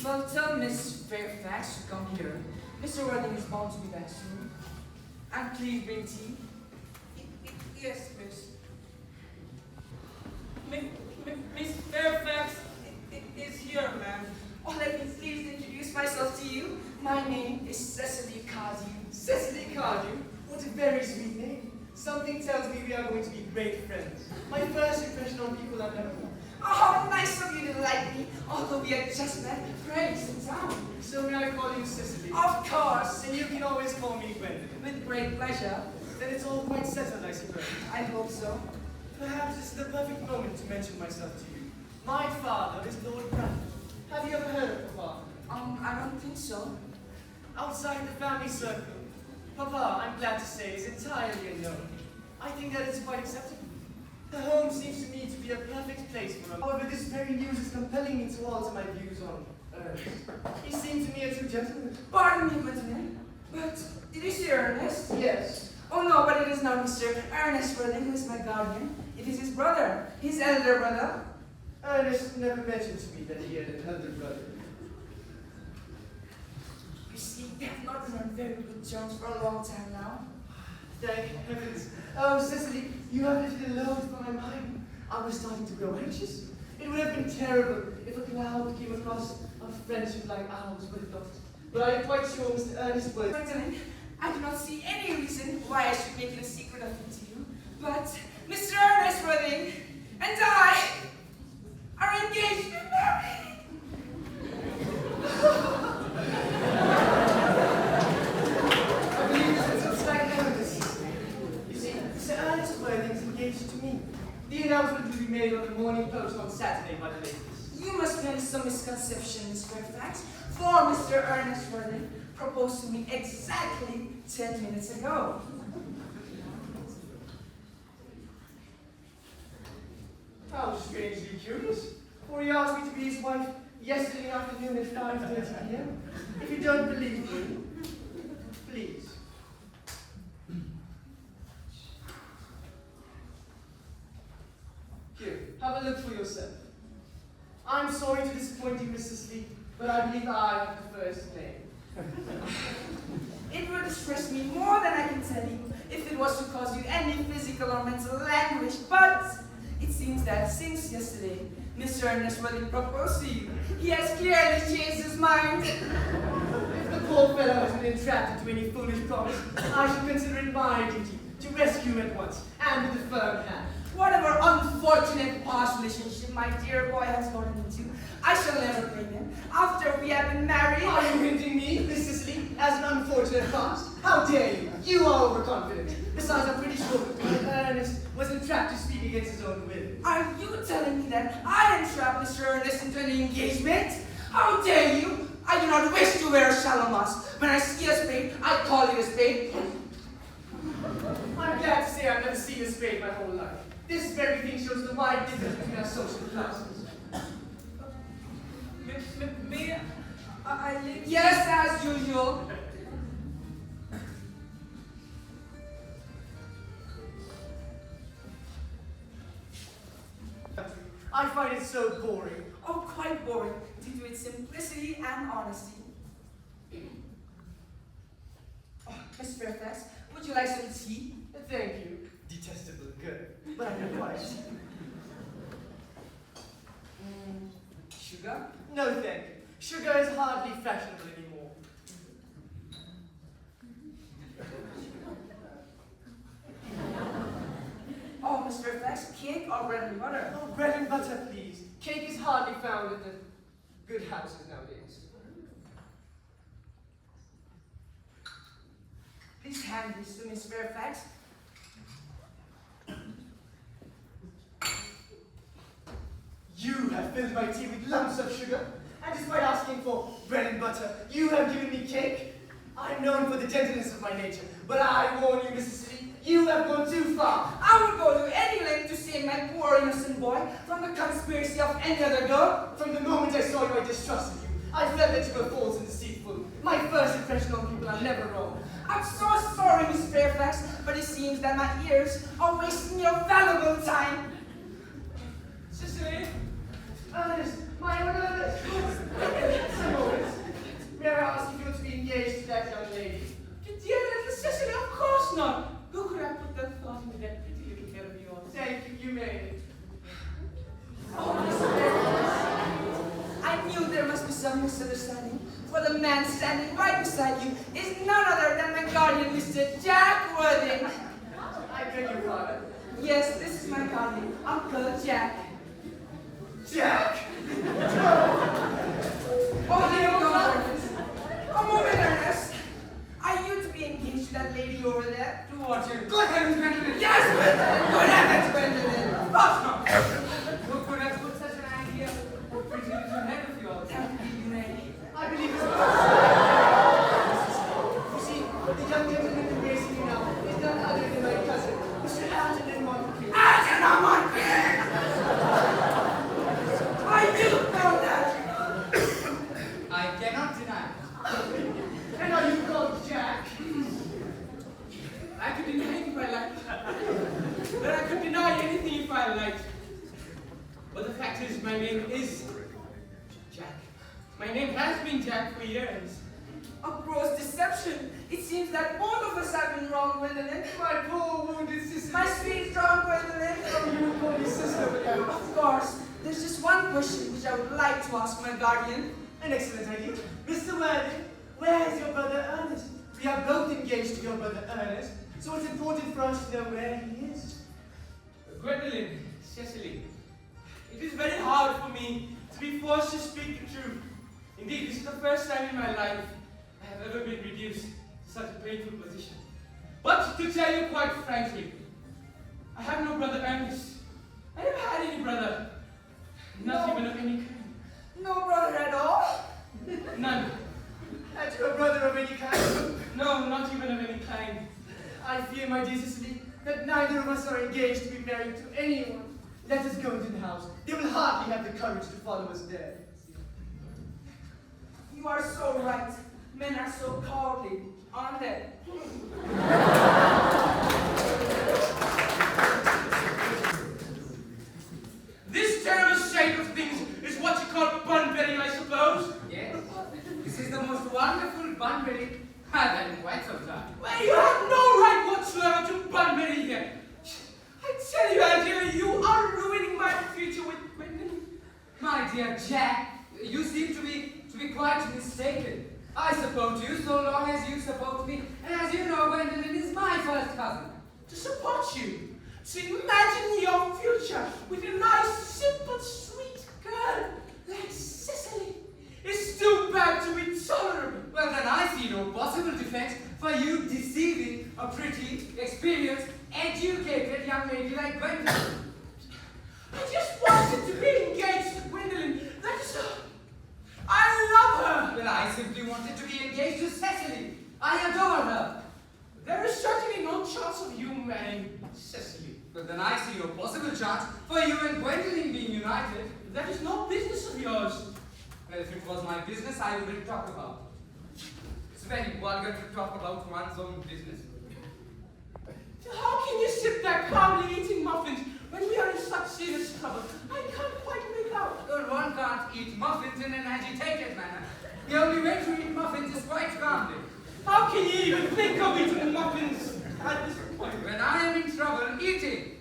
Well, tell Miss Fairfax to come here. Mr. Worthing is bound to be back soon. And please bring tea. Yes, miss. Miss Fairfax is here, ma'am. Oh, let me please introduce myself to you. My name is Cecily Cardew. Cecily Cardew? What a very sweet name. Something tells me we are going to be great friends. My first impression on people I've never met. Oh, nice of you to like me, although we had just met friends in town. So may I call you Cecily? Of course. And you can always call me Gwendolyn. With great pleasure. Then it's all quite settled, I suppose. I hope so. Perhaps this is the perfect moment to mention myself to you. My father is Lord Brandon. Have you ever heard of Papa? I don't think so. Outside the family circle, Papa, I'm glad to say, is entirely unknown. I think that it's quite acceptable. The home seems to me to be a perfect place for him. However, this very news is compelling me to alter my views on Ernest. He seemed to me a true gentleman. Pardon me, Gwendolyn, but did you see Ernest? Yes. Oh no, but it is not Mr. Ernest Worthing who is my guardian. It is his brother, his elder brother. Ernest never mentioned to me that he had an elder brother. You see, we have not been on very good terms for a long time now. Thank heavens. Oh, Cecily, you have lifted a load from my mind. I was starting to grow anxious. It would have been terrible if a cloud came across a friendship like ours would have got. But I am quite sure Mr. Ernest would. Gwendolyn, I do not see any reason why I should make it a secret of it to you. But Mr. Ernest Worthing and I are engaged and married. I believe this is some slight evidence. You see, Mr. Ernest Worthing is engaged to me. The announcement will be made on the Morning Post on Saturday by the latest. You must be under some misconception, Miss Fairfax, for Mr. Ernest Worthing proposed to me exactly 10 minutes ago. How strangely curious. For he asked me to be his wife yesterday afternoon at 5:30 p.m. If you don't believe me, please. Here, have a look for yourself. I'm sorry to disappoint you, Mrs. Lee, but I believe I have the first name. It would distress me more than I can tell you if it was to cause you any physical or mental anguish, but it seems that since yesterday, Mr. Ernest Worthing proposed to you. He has clearly changed his mind. If the poor fellow has been entrapped into any foolish promise, I shall consider it my duty to rescue him at once, and with a firm hand. Whatever unfortunate past relationship my dear boy has gotten into, I shall never blame him. After we have been married... Are you hinting me, Mrs. Lee, as an unfortunate past? How dare you? You are overconfident. Besides, I'm pretty sure that Ernest was entrapped trapped to speak against his own will. Are you telling me that I entrapped Mr. Ernest into an engagement? How dare you? I do not wish to wear a shalamas. When I see a spade, I call it a spade. I'm glad to say I've never seen a spade my whole life. This very thing shows the wide difference between our social classes. May I leave? Yes, as usual. I find it so boring. Oh, quite boring due to its simplicity and honesty. Oh, Miss Fairfax, would you like some tea? Thank you. Detestable good, but I'm quiet. Sugar? No thank you. Sugar is hardly fashionable anymore. Oh, Miss Fairfax, cake or bread and butter? Oh, bread and butter, please. Cake is hardly found in the good houses nowadays. Please hand this to Miss Fairfax. You have filled my tea with lumps of sugar, and despite asking for bread and butter, you have given me cake. I'm known for the gentleness of my nature, but I warn you, Mrs. City, you have gone too far. I would go to any length to save my poor innocent boy from the conspiracy of any other girl. From the moment I saw you, I distrusted you. I felt that you were false and deceitful. My first impression on people are never wrong. I'm so sorry, Miss Fairfax, but it seems that my ears are wasting your valuable time. Cicely? Ernest, my own Ernest. Some moments. May I ask if you're to be engaged to that young lady? Dear little Cecily, of course not. Who could have put that thought into that pretty little head of yours? Thank you, you may. Oh, Miss Fairfax, I knew there must be some misunderstanding, for the man standing right beside you is none other than my guardian, Mr. Jack Worthing. I beg your pardon. Yes, this is my guardian, Uncle Jack. Jack! Oh, here you go, Ernest. A moment, Ernest. Are you to be engaged to that lady over there? To watch it. Good heavens, Gwendolyn! Yes, Gwendolyn! Good heavens, Gwendolyn! Of course not! Who could have put such an idea? What pretty little head of yours? You may. I believe it's You see, the young gentleman embracing you now is none other than my cousin, Mr. Algernon Moncrief. Algernon Moncrief! I do know that! I cannot deny it. And are you called Jack? I could deny it if I liked. But I could deny anything if I liked. But the fact is, my name is Jack. My name has been Jack for years. A gross deception. It seems that both of us have been wrong, Gwendolyn. My poor wounded sister. My sweet, strong Gwendolyn. Oh, you call me sister again. Of course. There's just one question which I would like to ask my guardian. An excellent idea. Mr. Worthing, where is your brother Ernest? We are both engaged to your brother Ernest, so it's important for us to know where he is. Gwendolyn, Cecily, it is very hard for me to be forced to speak the truth. Indeed, this is the first time in my life I have ever been reduced to such a painful position. But to tell you quite frankly, I have no brother Ernest. I never had any brother. Not even of any kind. No brother at all? None. And your brother of any kind? No, not even of any kind. I fear, my dear Cicely, that neither of us are engaged to be married to anyone. Let us go into the house. They will hardly have the courage to follow us there. You are so right. Men are so cowardly, aren't they? This terrible state of things is what you call bun-betting, I suppose? Yes. This is the most wonderful bun-betting I've had in quite some time. Well, you have no right whatsoever to bun-betting here. I tell you, Angela, you are ruining my future with Gwendolyn. My dear Jack, you seem to be quite mistaken. I support you so long as you support me, and as you know, Gwendolyn is my first cousin. To support you. To imagine your future with a nice, simple, sweet girl like Cecily is too bad to be tolerable. Well, then I see no possible defense for you deceiving a pretty, experienced, educated young lady like Gwendolyn. the chance for you and Gwendolyn being united. That is no business of yours. Well, if it was my business, I wouldn't talk about it. It's very vulgar to talk about one's own business. How can you sit there calmly eating muffins when we are in such serious trouble? I can't quite make out. Well, one can't eat muffins in an agitated manner. The only way to eat muffins is quite calmly. How can you even think of eating muffins at this point? When I am in trouble, eating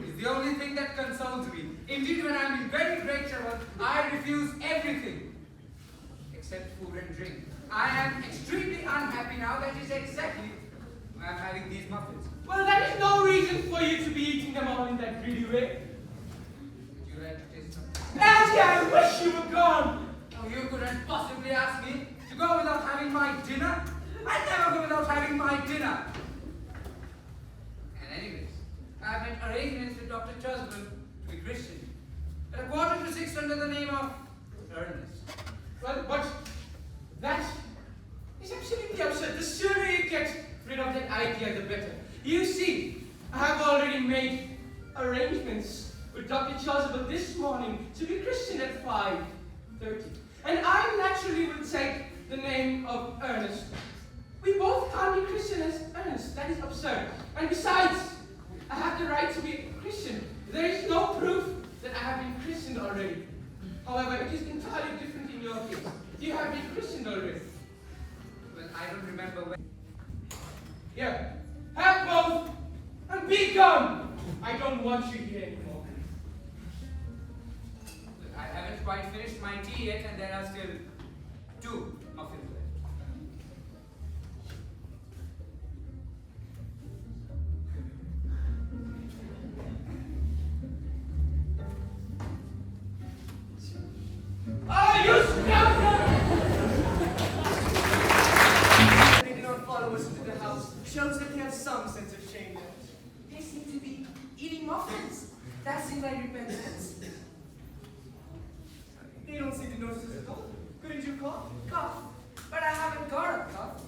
is the only thing that consoles me. Indeed, when I am in very great trouble, I refuse everything except food and drink. I am extremely unhappy now. That is exactly why I am having these muffins. Well, that is no reason for you to be eating them all in that greedy way. Would you like to taste some? Nancy, I wish you were gone. Oh, you couldn't possibly ask me to go without having my dinner. I never go without having my dinner. And anyways, I have made arrangements with Dr. Chasuble to be Christian at 5:45 under the name of Earnest. Well, but that is absolutely absurd. The sooner you get rid of that idea, the better. You see, I have already made arrangements with Dr. Chasuble this morning to be Christian at 5:30. And I naturally will take the name of Ernest. We both can't be Christian as Ernest. That is absurd. And besides, I have the right to be Christian. There is no proof that I have been Christian already. However, it is entirely different in your case. You have been Christian already. Well, I don't remember when. Here, have both and be gone. I don't want you here anymore. I haven't quite finished my tea yet, and there are still 2 muffins left. Oh, you scoundrel! They do not follow us into the house. Shows that they have some sense of shame. They seem to be eating muffins. That seems like repentance. They don't seem to notice us at all. Couldn't you cough? Cough. But I haven't got a cough.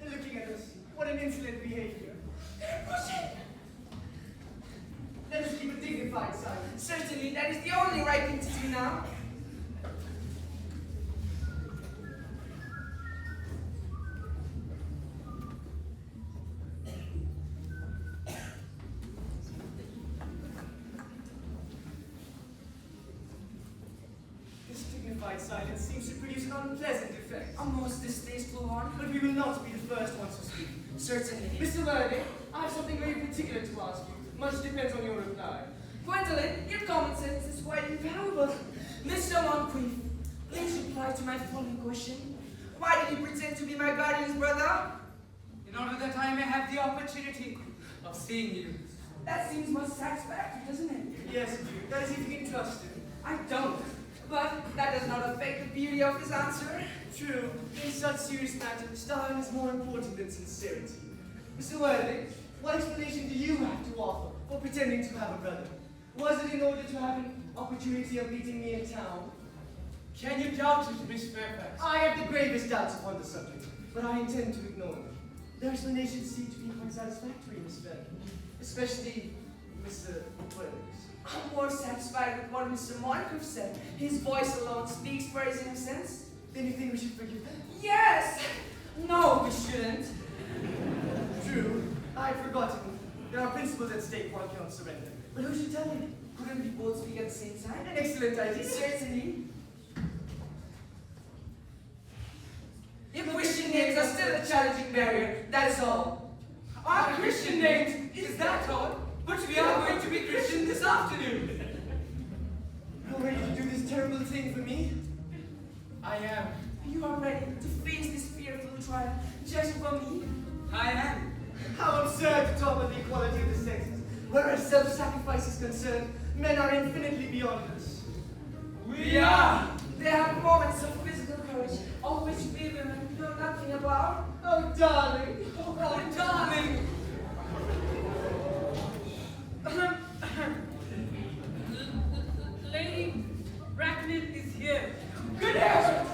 They're looking at us. What an insolent behavior. Let us keep a dignified silence. Certainly, that is the only right thing to do now. This dignified silence seems to produce an unpleasant effect. A most distasteful one. But we will not be the first ones to speak. Certainly. Mr. Worthing, I have something very particular to ask you. Much depends on your reply. Gwendolyn, your common sense is quite invaluable. Mr. Moncrief, please reply to my following question. Why did you pretend to be my guardian's brother? In order that I may have the opportunity of seeing you. That seems most satisfactory, doesn't it? Yes, dear. That is if you can trust him. I don't. But that does not affect the beauty of his answer. True. In such serious matters, style is more important than sincerity. Mr. Worthing, what explanation do you have to offer for pretending to have a brother? Was it in order to have an opportunity of meeting me in town? Can you doubt it, Miss Fairfax? I have the gravest doubts upon the subject, but I intend to ignore them. Their explanations seem to be quite satisfactory, Miss Fairfax, especially Mr. Worthing's. I'm more satisfied with what Mr. Moncrief said. His voice alone speaks for his innocence. Then you think we should forgive them? Yes! No, we shouldn't. True. I had forgotten. There are principles at stake one cannot surrender. But who should tell him? Couldn't we both speak at the same time? An excellent idea. Certainly. Your Christian names are still a challenging barrier, that is all. Our Christian names, is that all? But we are going to be Christian this afternoon. You're ready to do this terrible thing for me? I am. You are ready to face this fearful trial just for me? I am. How absurd to talk of the equality of the sexes. Whereas self-sacrifice is concerned, men are infinitely beyond us. We are. They have moments of physical courage, of which we women know nothing about. Oh, darling! Oh, darling! Lady Bracknell is here. Good heavens!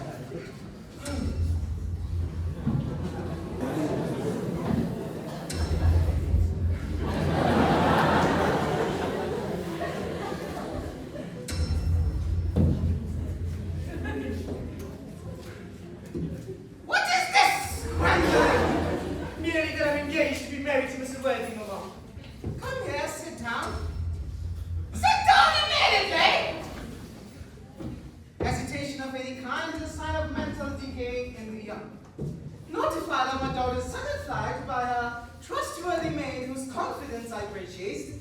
Count. Sit down immediately! Hesitation of any kind is a sign of mental decay in the young. Notified of my daughter's sudden flight by a trustworthy maid whose confidence I purchased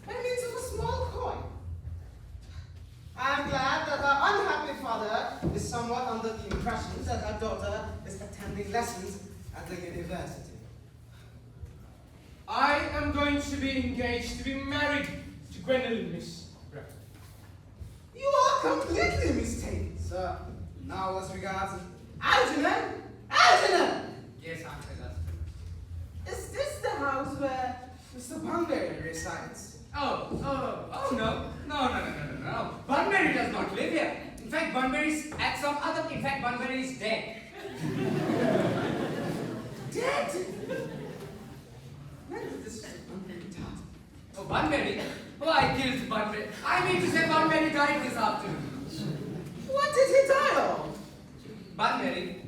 by means of a small coin. I am glad that our unhappy father is somewhat under the impression that our daughter is attending lessons at the university. I am going to be engaged to be married to Gwendolyn, Miss Brett. You are completely mistaken, sir. Now as regards Algernon! Algernon! Yes, Aunt Augusta. Is this the house where Mr. Bunbury resides? Oh, no. No. Bunbury does not live here. In fact, Bunbury's at some other... In fact, Bunbury is dead. Dead? When did this Bunbury die? Oh, Bunbury? Oh, I killed Bunbury. I mean to say Bunbury died this afternoon. What did he die of? Bunbury?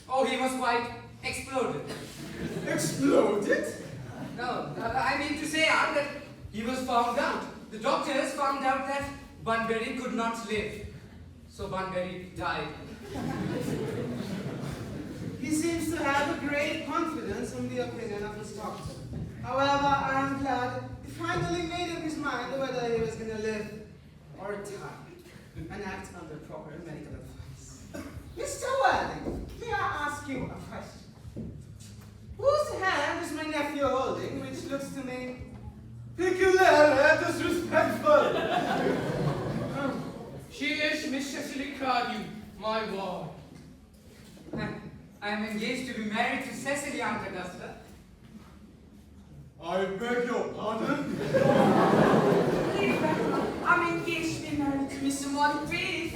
Oh, he was quite exploded. Exploded? No, I mean to say, Aunt, that he was found out. The doctors found out that Bunbury could not live. So Bunbury died. He seems to have a great confidence in the opinion of his doctor. However, I am glad he finally made up his mind whether he was going to live or die and act under proper medical advice. Mr. Worthing, may I ask you a question? Whose hand is my nephew holding, which looks to me peculiarly disrespectful? She is Miss Cecily Cardew, my ward. I am engaged to be married to Cecily, Aunt Augusta. I beg your pardon? Please, I'm engaged to be married to Mr. Moncrief.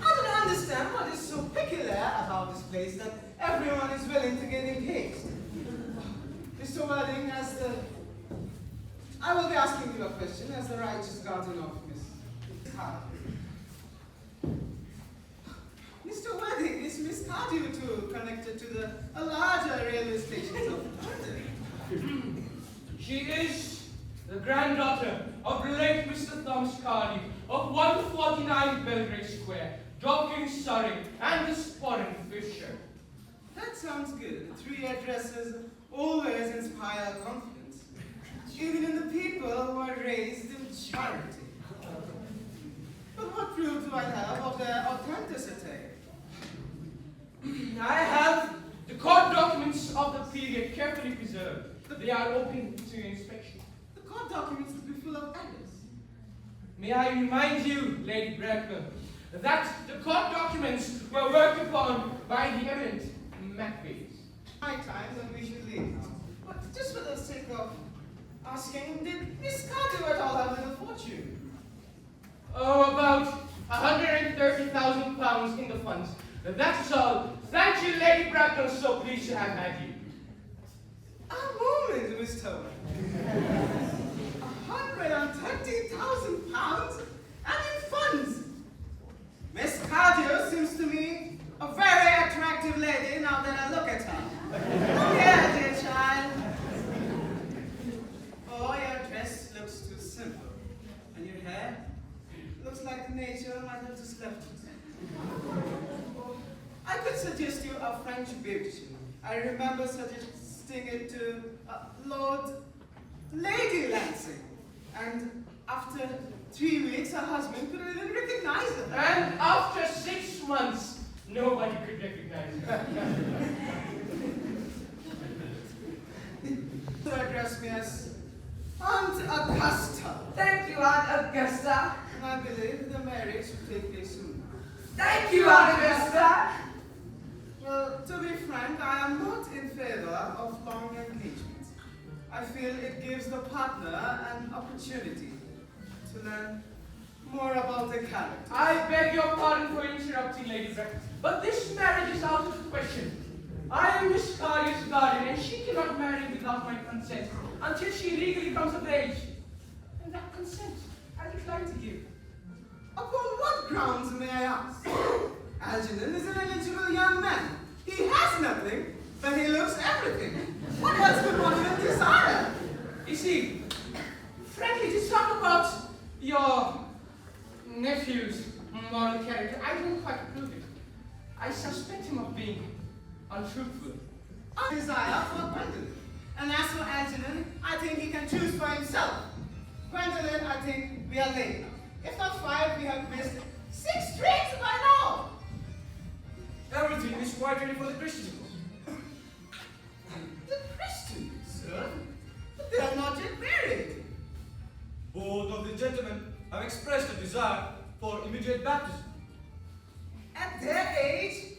I don't understand what is so peculiar about this place that everyone is willing to get engaged. Mr. Worthing, I will be asking you a question as the righteous guardian of Miss Cardew. Mr. Worthing, is Miss Cardew too connected to a larger railway stations of London? She is the granddaughter of the late Mr. Thomas Cardew of 149 Belgrave Square, Dorking, Surrey, and the Sporting Fisher. That sounds good. The three addresses always inspire confidence, even in the people who are raised in charity. But what proof do I have of their authenticity? I have the court documents of the period carefully preserved. They are open to inspection. The court documents could be full of errors. May I remind you, Lady Bracknell, that the court documents were worked upon by the eminent Macbeath. My time that we should leave now. But just for the sake of asking, did Miss Cardew at all have little fortune? Oh, about 130,000 pounds in the funds. That's all. Thank you, Lady Bracknell, so pleased to have had you. A moment, Mr. Worthing. 130,000 pounds and in funds. Miss Cardew seems to me a very attractive lady now that I look at her. Oh, yeah, dear child. Oh, your dress looks too simple. And your hair looks like the nature might have just left it. I could suggest you a French beauty. I remember suggesting it to Lord Lady Lansing. And after 3 weeks, her husband couldn't even recognize her. And after 6 months, nobody could recognize her. To address me as Aunt Augusta. Thank you, Aunt Augusta. And I believe the marriage will take place soon. Thank you, Aunt Augusta. Well, to be frank, I am not in favor of long engagements. I feel it gives the partner an opportunity to learn more about the character. I beg your pardon for interrupting, Lady Bracknell, but this marriage is out of the question. I am Miss Cardew's guardian, and she cannot marry without my consent until she legally comes of age. And that consent I decline to give. Upon what grounds, may I ask? Algernon is an eligible young man. He has nothing, but he looks everything. What else could one even desire? You see, Your nephew's moral character, I don't quite approve it. I suspect him of being untruthful. I desire for Gwendolyn. And as for Antonin, I think he can choose for himself. Gwendolyn, I think we are late now. If not 5, we have missed 6 trains by now. Everything is quite ready for the Christian. The Christians, sir? But they are not yet married. Both of the gentlemen have expressed a desire for immediate baptism. At their age,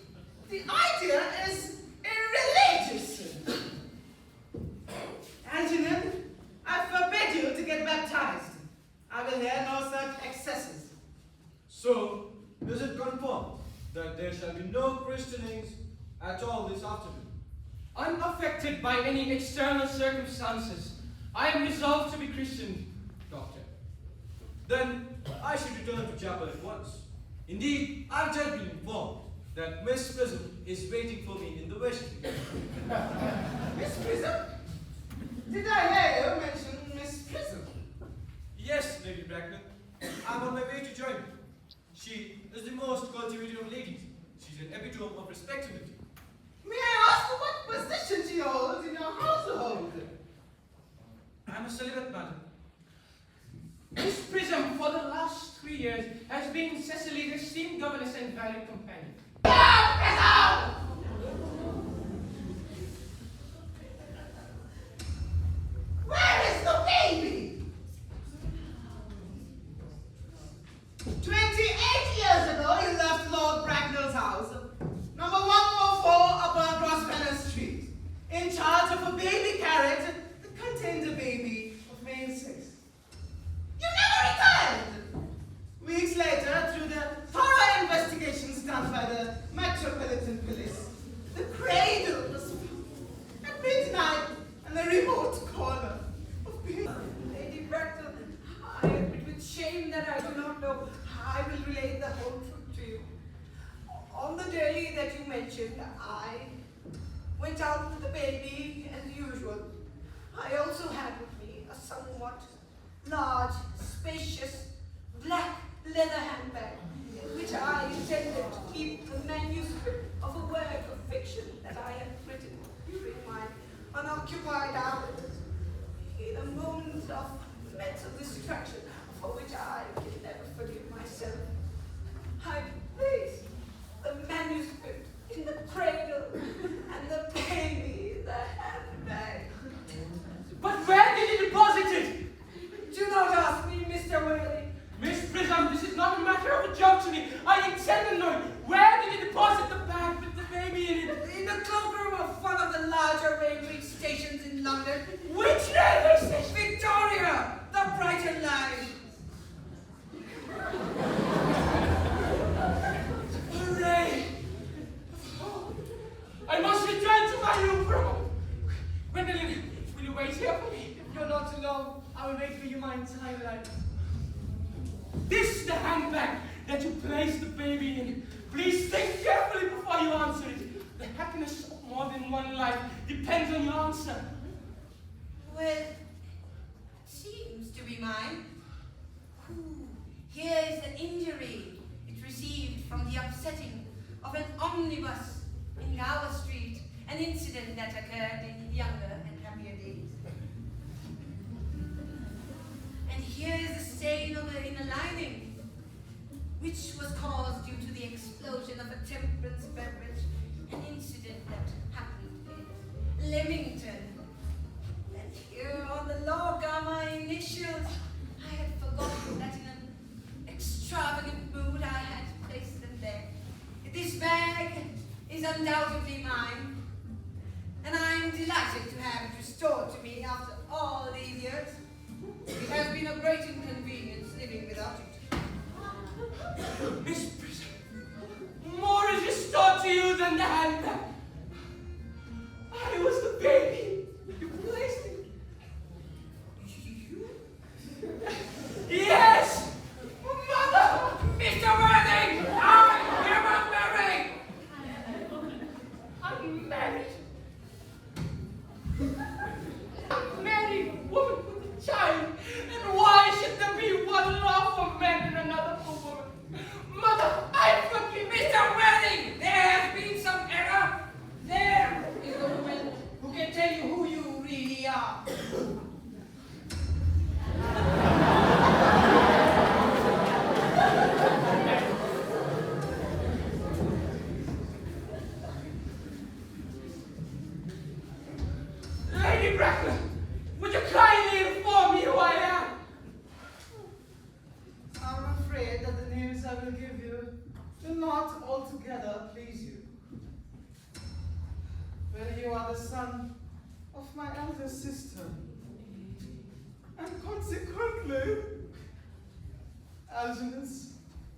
the idea is irreligious. Antonin, I forbid you to get baptized. I will hear no such excesses. So, is it confirmed that there shall be no christenings at all this afternoon? Unaffected by any external circumstances, I am resolved to be Christian, Doctor. Then I should return to chapel at once. Indeed, I've just been informed that Miss Prism is waiting for me in the vestry. Miss Prism? Did I hear you mention Miss Prism? Yes, Lady Bracknell. I'm on my way to join her. She is the most cultivated of ladies. She's an epitome of respectability. May I ask what position she holds in your household? I'm a celibate, madam. Miss Prism, for the last 3 years, has been Cecily's esteemed governess and valued companion. Where is the baby? 28 years ago, you left Lord Bracknell's house, number 144 Upper Grosvenor Street, in charge of a baby carriage that contained a baby of male sex. You never returned! Weeks later, through the thorough investigations done by the Metropolitan Police, the cradle was found at midnight in the remote corner of Being. Lady Bracknell, I admit with shame that I do not know. I will relate the whole truth to you. On the day that you mentioned, I went out with the baby as usual. I also had with me a somewhat large, spacious, black leather handbag, in which I intended to keep the manuscript of a work of fiction that I had written during my unoccupied hours. In a moment of mental distraction, for which I can never forgive myself, I placed the manuscript in the cradle and the baby in the handbag. But where did you deposit it? Do not ask me, Mr. Worley. Miss Prism, this is not a matter of a joke to me. I intend to know. Where did you deposit the bag with the baby in it? In the cloakroom of one of the larger railway stations in London. Which railway station? Victoria, the Brighton line. Hooray! I must return to my room for a moment. Gwendolyn, will you wait here for me? If you're not alone, I will wait for you my entire life. This is the handbag that you placed the baby in. Please think carefully before you answer it. The happiness of more than one life depends on your answer. Well, it seems to be mine. Here is the injury it received from the upsetting of an omnibus in Gower Street, an incident that occurred in younger and happier days. And here is the stain on the inner lining, which was caused due to the explosion of a temperance beverage, an incident that happened in Leamington. And here on the log are my initials. I had forgotten that in an extravagant mood I had placed them there. This bag is undoubtedly mine, and I am delighted to have it restored to me after all these years. It has been a great inconvenience living without it. Miss Prism, more is restored to you than the handbag. I was the baby. You placed it. You? Yes! Mother! Mr. Worthing, I am married. I'm married. A married woman. Consequently, Algernon's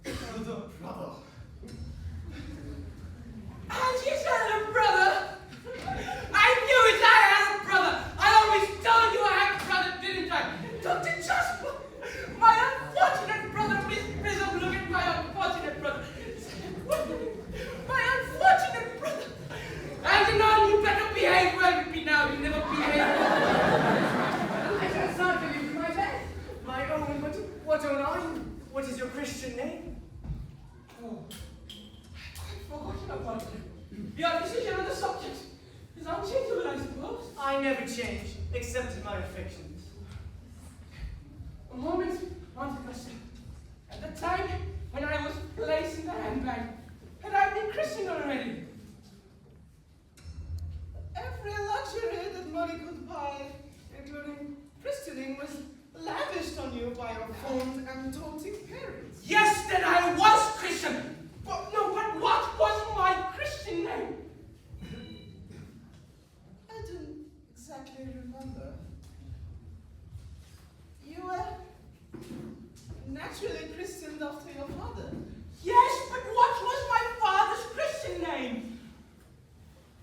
elder brother. Angie's elder brother! I knew it! I had a brother! I always told you I had a brother, didn't I? Dr. Jasper! My unfortunate brother, Miss Prism, look at my unfortunate brother. My unfortunate brother! Algernon, you better behave well with me now. You never behave well. I shall start to leave my bed. My own, but what own are you? What is your Christian name? Oh, I've forgotten about it. Your decision on the subject is unchangeable, I suppose. I never change, except in my affections. A moment, Monte Cristo. At the time when I was placed in the handbag, had I been christened already? Every luxury that money could buy, including christening, was lavished on you by your fond and doting parents. Yes, then I was Christian. But what was my Christian name? I don't exactly remember. You were naturally christened after your father. Yes, but what was my father's Christian name?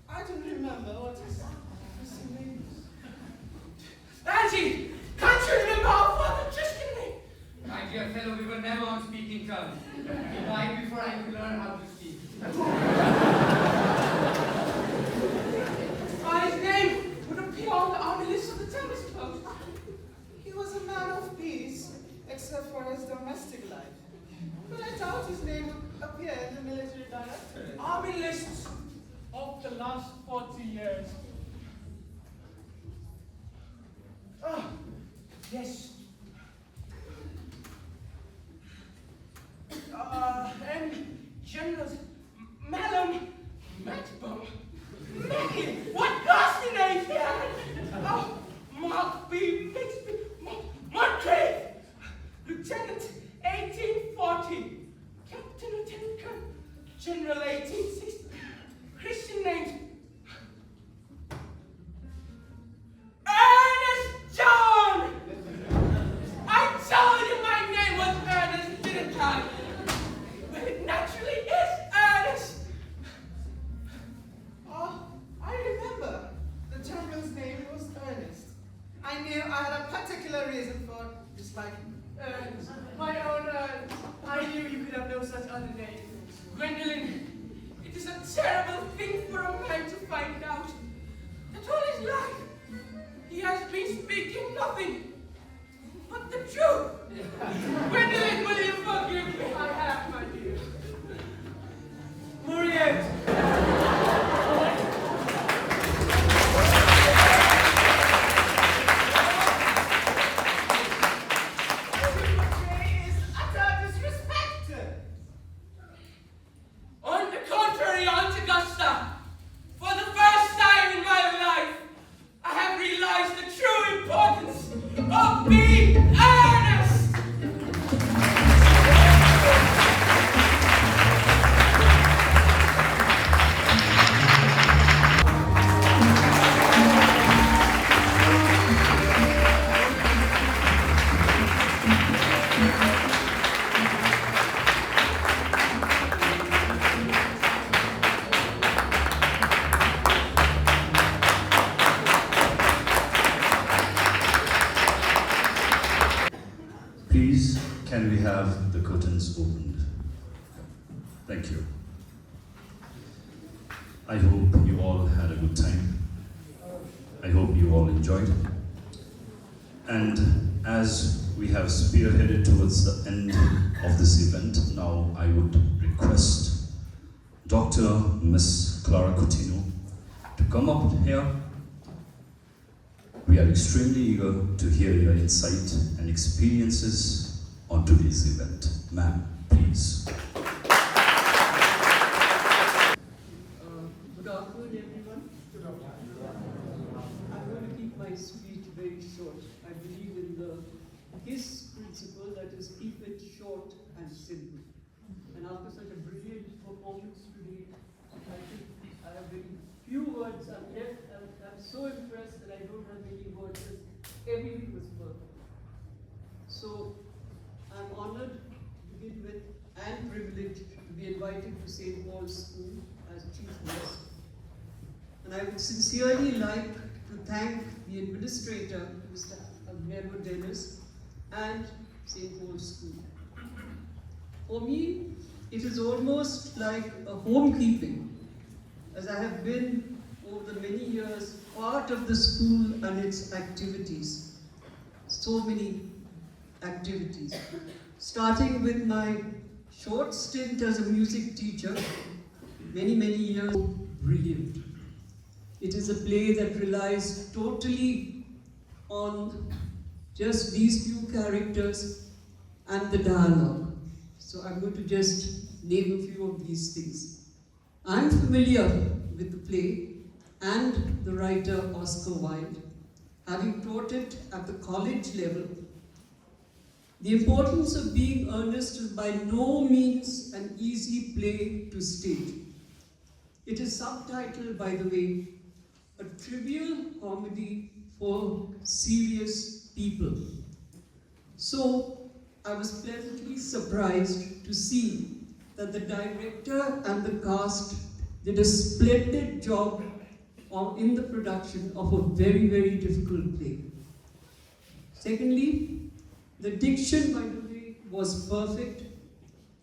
I don't remember what his Christian name is. Angie, can't you remember our father's Christian name? My dear fellow, we were never on speaking terms. He died before I could learn how to speak. His name would appear on the army list of the town, I suppose. He was a man of peace, except for his domestic life. But I doubt his name would appear in the military directory. Army lists of the last 40 years. Ah, yes. And Generals Malum, Matbum, Macklin, what ghastly names they had! Oh, Mark B. Bixby, Moncrief, Lieutenant 1840, Captain Lieutenant Colonel, General 1860, Christian names. Ernest John! I told you my name was Ernest, didn't I? Well, it naturally is Ernest. Oh, I remember. The general's name was Earnest. I knew I had a particular reason for disliking him. Ernest, my own Ernest. I knew you could have no such other name. Gwendolyn, it is a terrible thing for a man to find out that all his life he has been speaking nothing but the truth. Gwendolyn, will you forgive me? I have, my dear. Muriel! Is utter disrespect. On the contrary, Aunt Augusta, for the first time in my life, I have realized the true importance of being earnest. Please, can we have the curtains opened? Thank you. I hope you all had a good time. I hope you all enjoyed. And as we have spearheaded towards the end of this event, now I would request Dr. Miss Clara Coutinho to come up here. We are extremely eager to hear your insight and experiences on today's event. Ma'am, please. Good afternoon, everyone. I'm going to keep my speech very short. I believe in the KISS principle, that is, keep it short and simple. And after such a brilliant performance today, I think I have very few words. I'm so impressed that I don't have many words. Everything was perfect. So I'm honored to begin with and privileged to be invited to St. Paul's School as chief guest. And I would sincerely like to thank the administrator, Mr. Agnero Dennis, and St. Paul's School. For me, it is almost like a homekeeping, as I have been over the many years part of the school and its activities. So many activities. Starting with my short stint as a music teacher, many years. Brilliant. It is a play that relies totally on just these few characters and the dialogue. So I'm going to just name a few of these things. I'm familiar with the play and the writer Oscar Wilde, having taught it at the college level. The importance of being earnest is by no means an easy play to stage. It is subtitled, by the way, a trivial comedy for serious people. So I was pleasantly surprised to see that the director and the cast did a splendid job in the production of a very difficult play. Secondly, the diction, by the way, was perfect,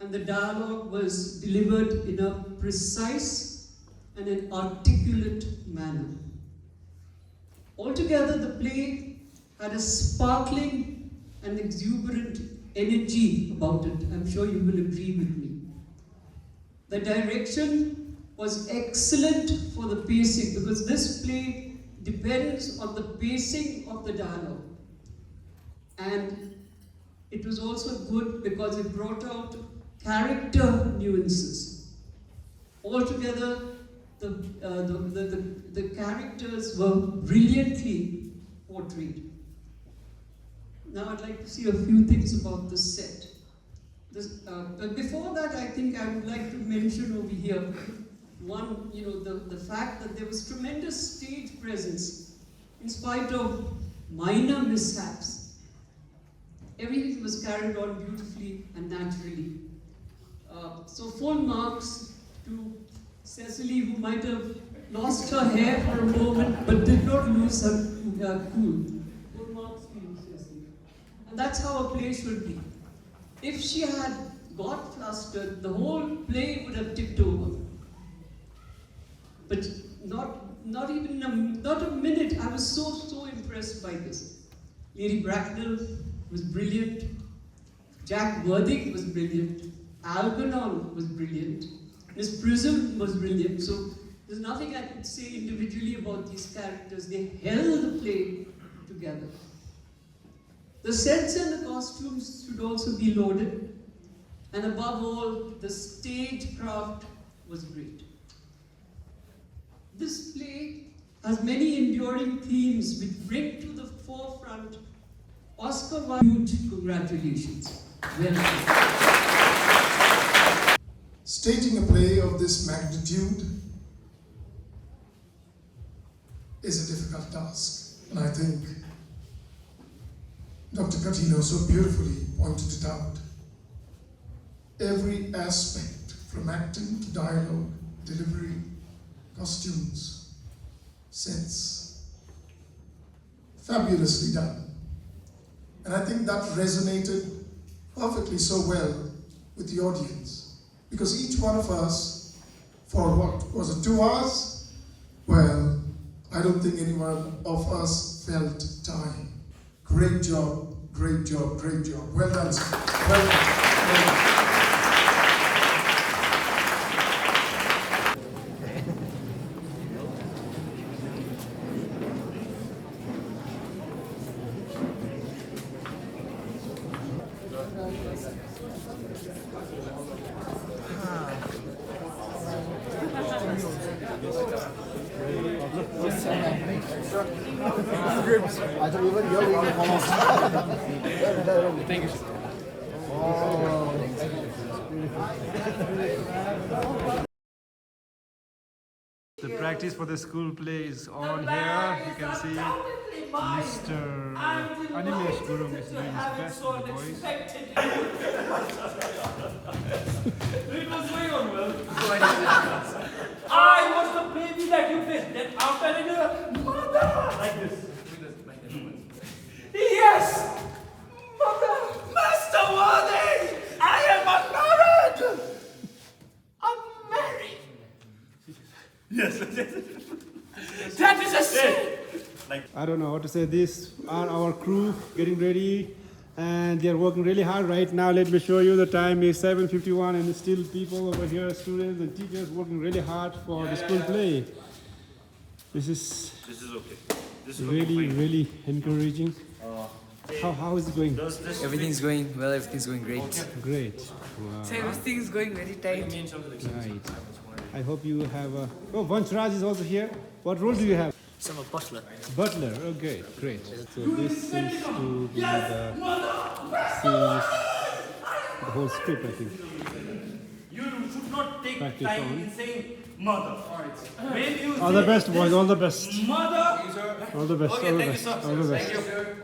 and the dialogue was delivered in a precise and an articulate manner. Altogether, the play had a sparkling and exuberant energy about it. I'm sure you will agree with me. The direction was excellent for the pacing, because this play depends on the pacing of the dialogue. And it was also good because it brought out character nuances. Altogether, the characters were brilliantly portrayed. Now I'd like to see a few things about the set. But before that, I think I would like to mention over here one, the fact that there was tremendous stage presence in spite of minor mishaps. Everything was carried on beautifully and naturally. So full marks to Cecily, who might have lost her hair for a moment but did not lose her cool. Full marks to you, Cecily. And that's how a play should be. If she had got flustered, the whole play would have tipped over. But not a minute. I was so impressed by this. Lady Bracknell was brilliant. Jack Worthing was brilliant. Algernon was brilliant. Miss Prism was brilliant. So there's nothing I could say individually about these characters. They held the play together. The sets and the costumes should also be lauded. And above all, the stagecraft was great. This play has many enduring themes which bring to the forefront Oscar Wilde. Huge congratulations. Well done. Staging a play of this magnitude is a difficult task, and I think Dr. Coutinho so beautifully pointed it out. Every aspect, from acting to dialogue, delivery, costumes, sets, fabulously done. And I think that resonated perfectly so well with the audience, because each one of us, for what was it, 2 hours? Well, I don't think any one of us felt time. Great job, great job, great job. Well done, sir. Well done. Well done. Thank you. The practice for the school play is on here. You can see Mr. Animesh Gurung is doing his best with the boys. It was going on well. I was the baby that you kissed. Then after I did a mother. Like this. Yes! Mother! Master Worthing! I am unmarried! I'm married! Yes. That is a sin! I don't know how to say this. Are our crew getting ready? And they are working really hard right now. Let me show you. The time is 7:51 and still people over here, students and teachers working really hard for the school play. This is okay. really encouraging. How is it going? Everything's going well, everything's going great. Great. Wow. So everything's going very tight. Right. I hope you have a... Oh, Vanshraj is also here. What role do you have? So I'm a butler. Butler. Okay, great. So this seems to be the series, the whole script, I think. You should not take Practice time on. in saying mother. When you All the best, boys. All the best. Mother. All the best. Okay, All the thank you, best. sir. All the best. Thank you.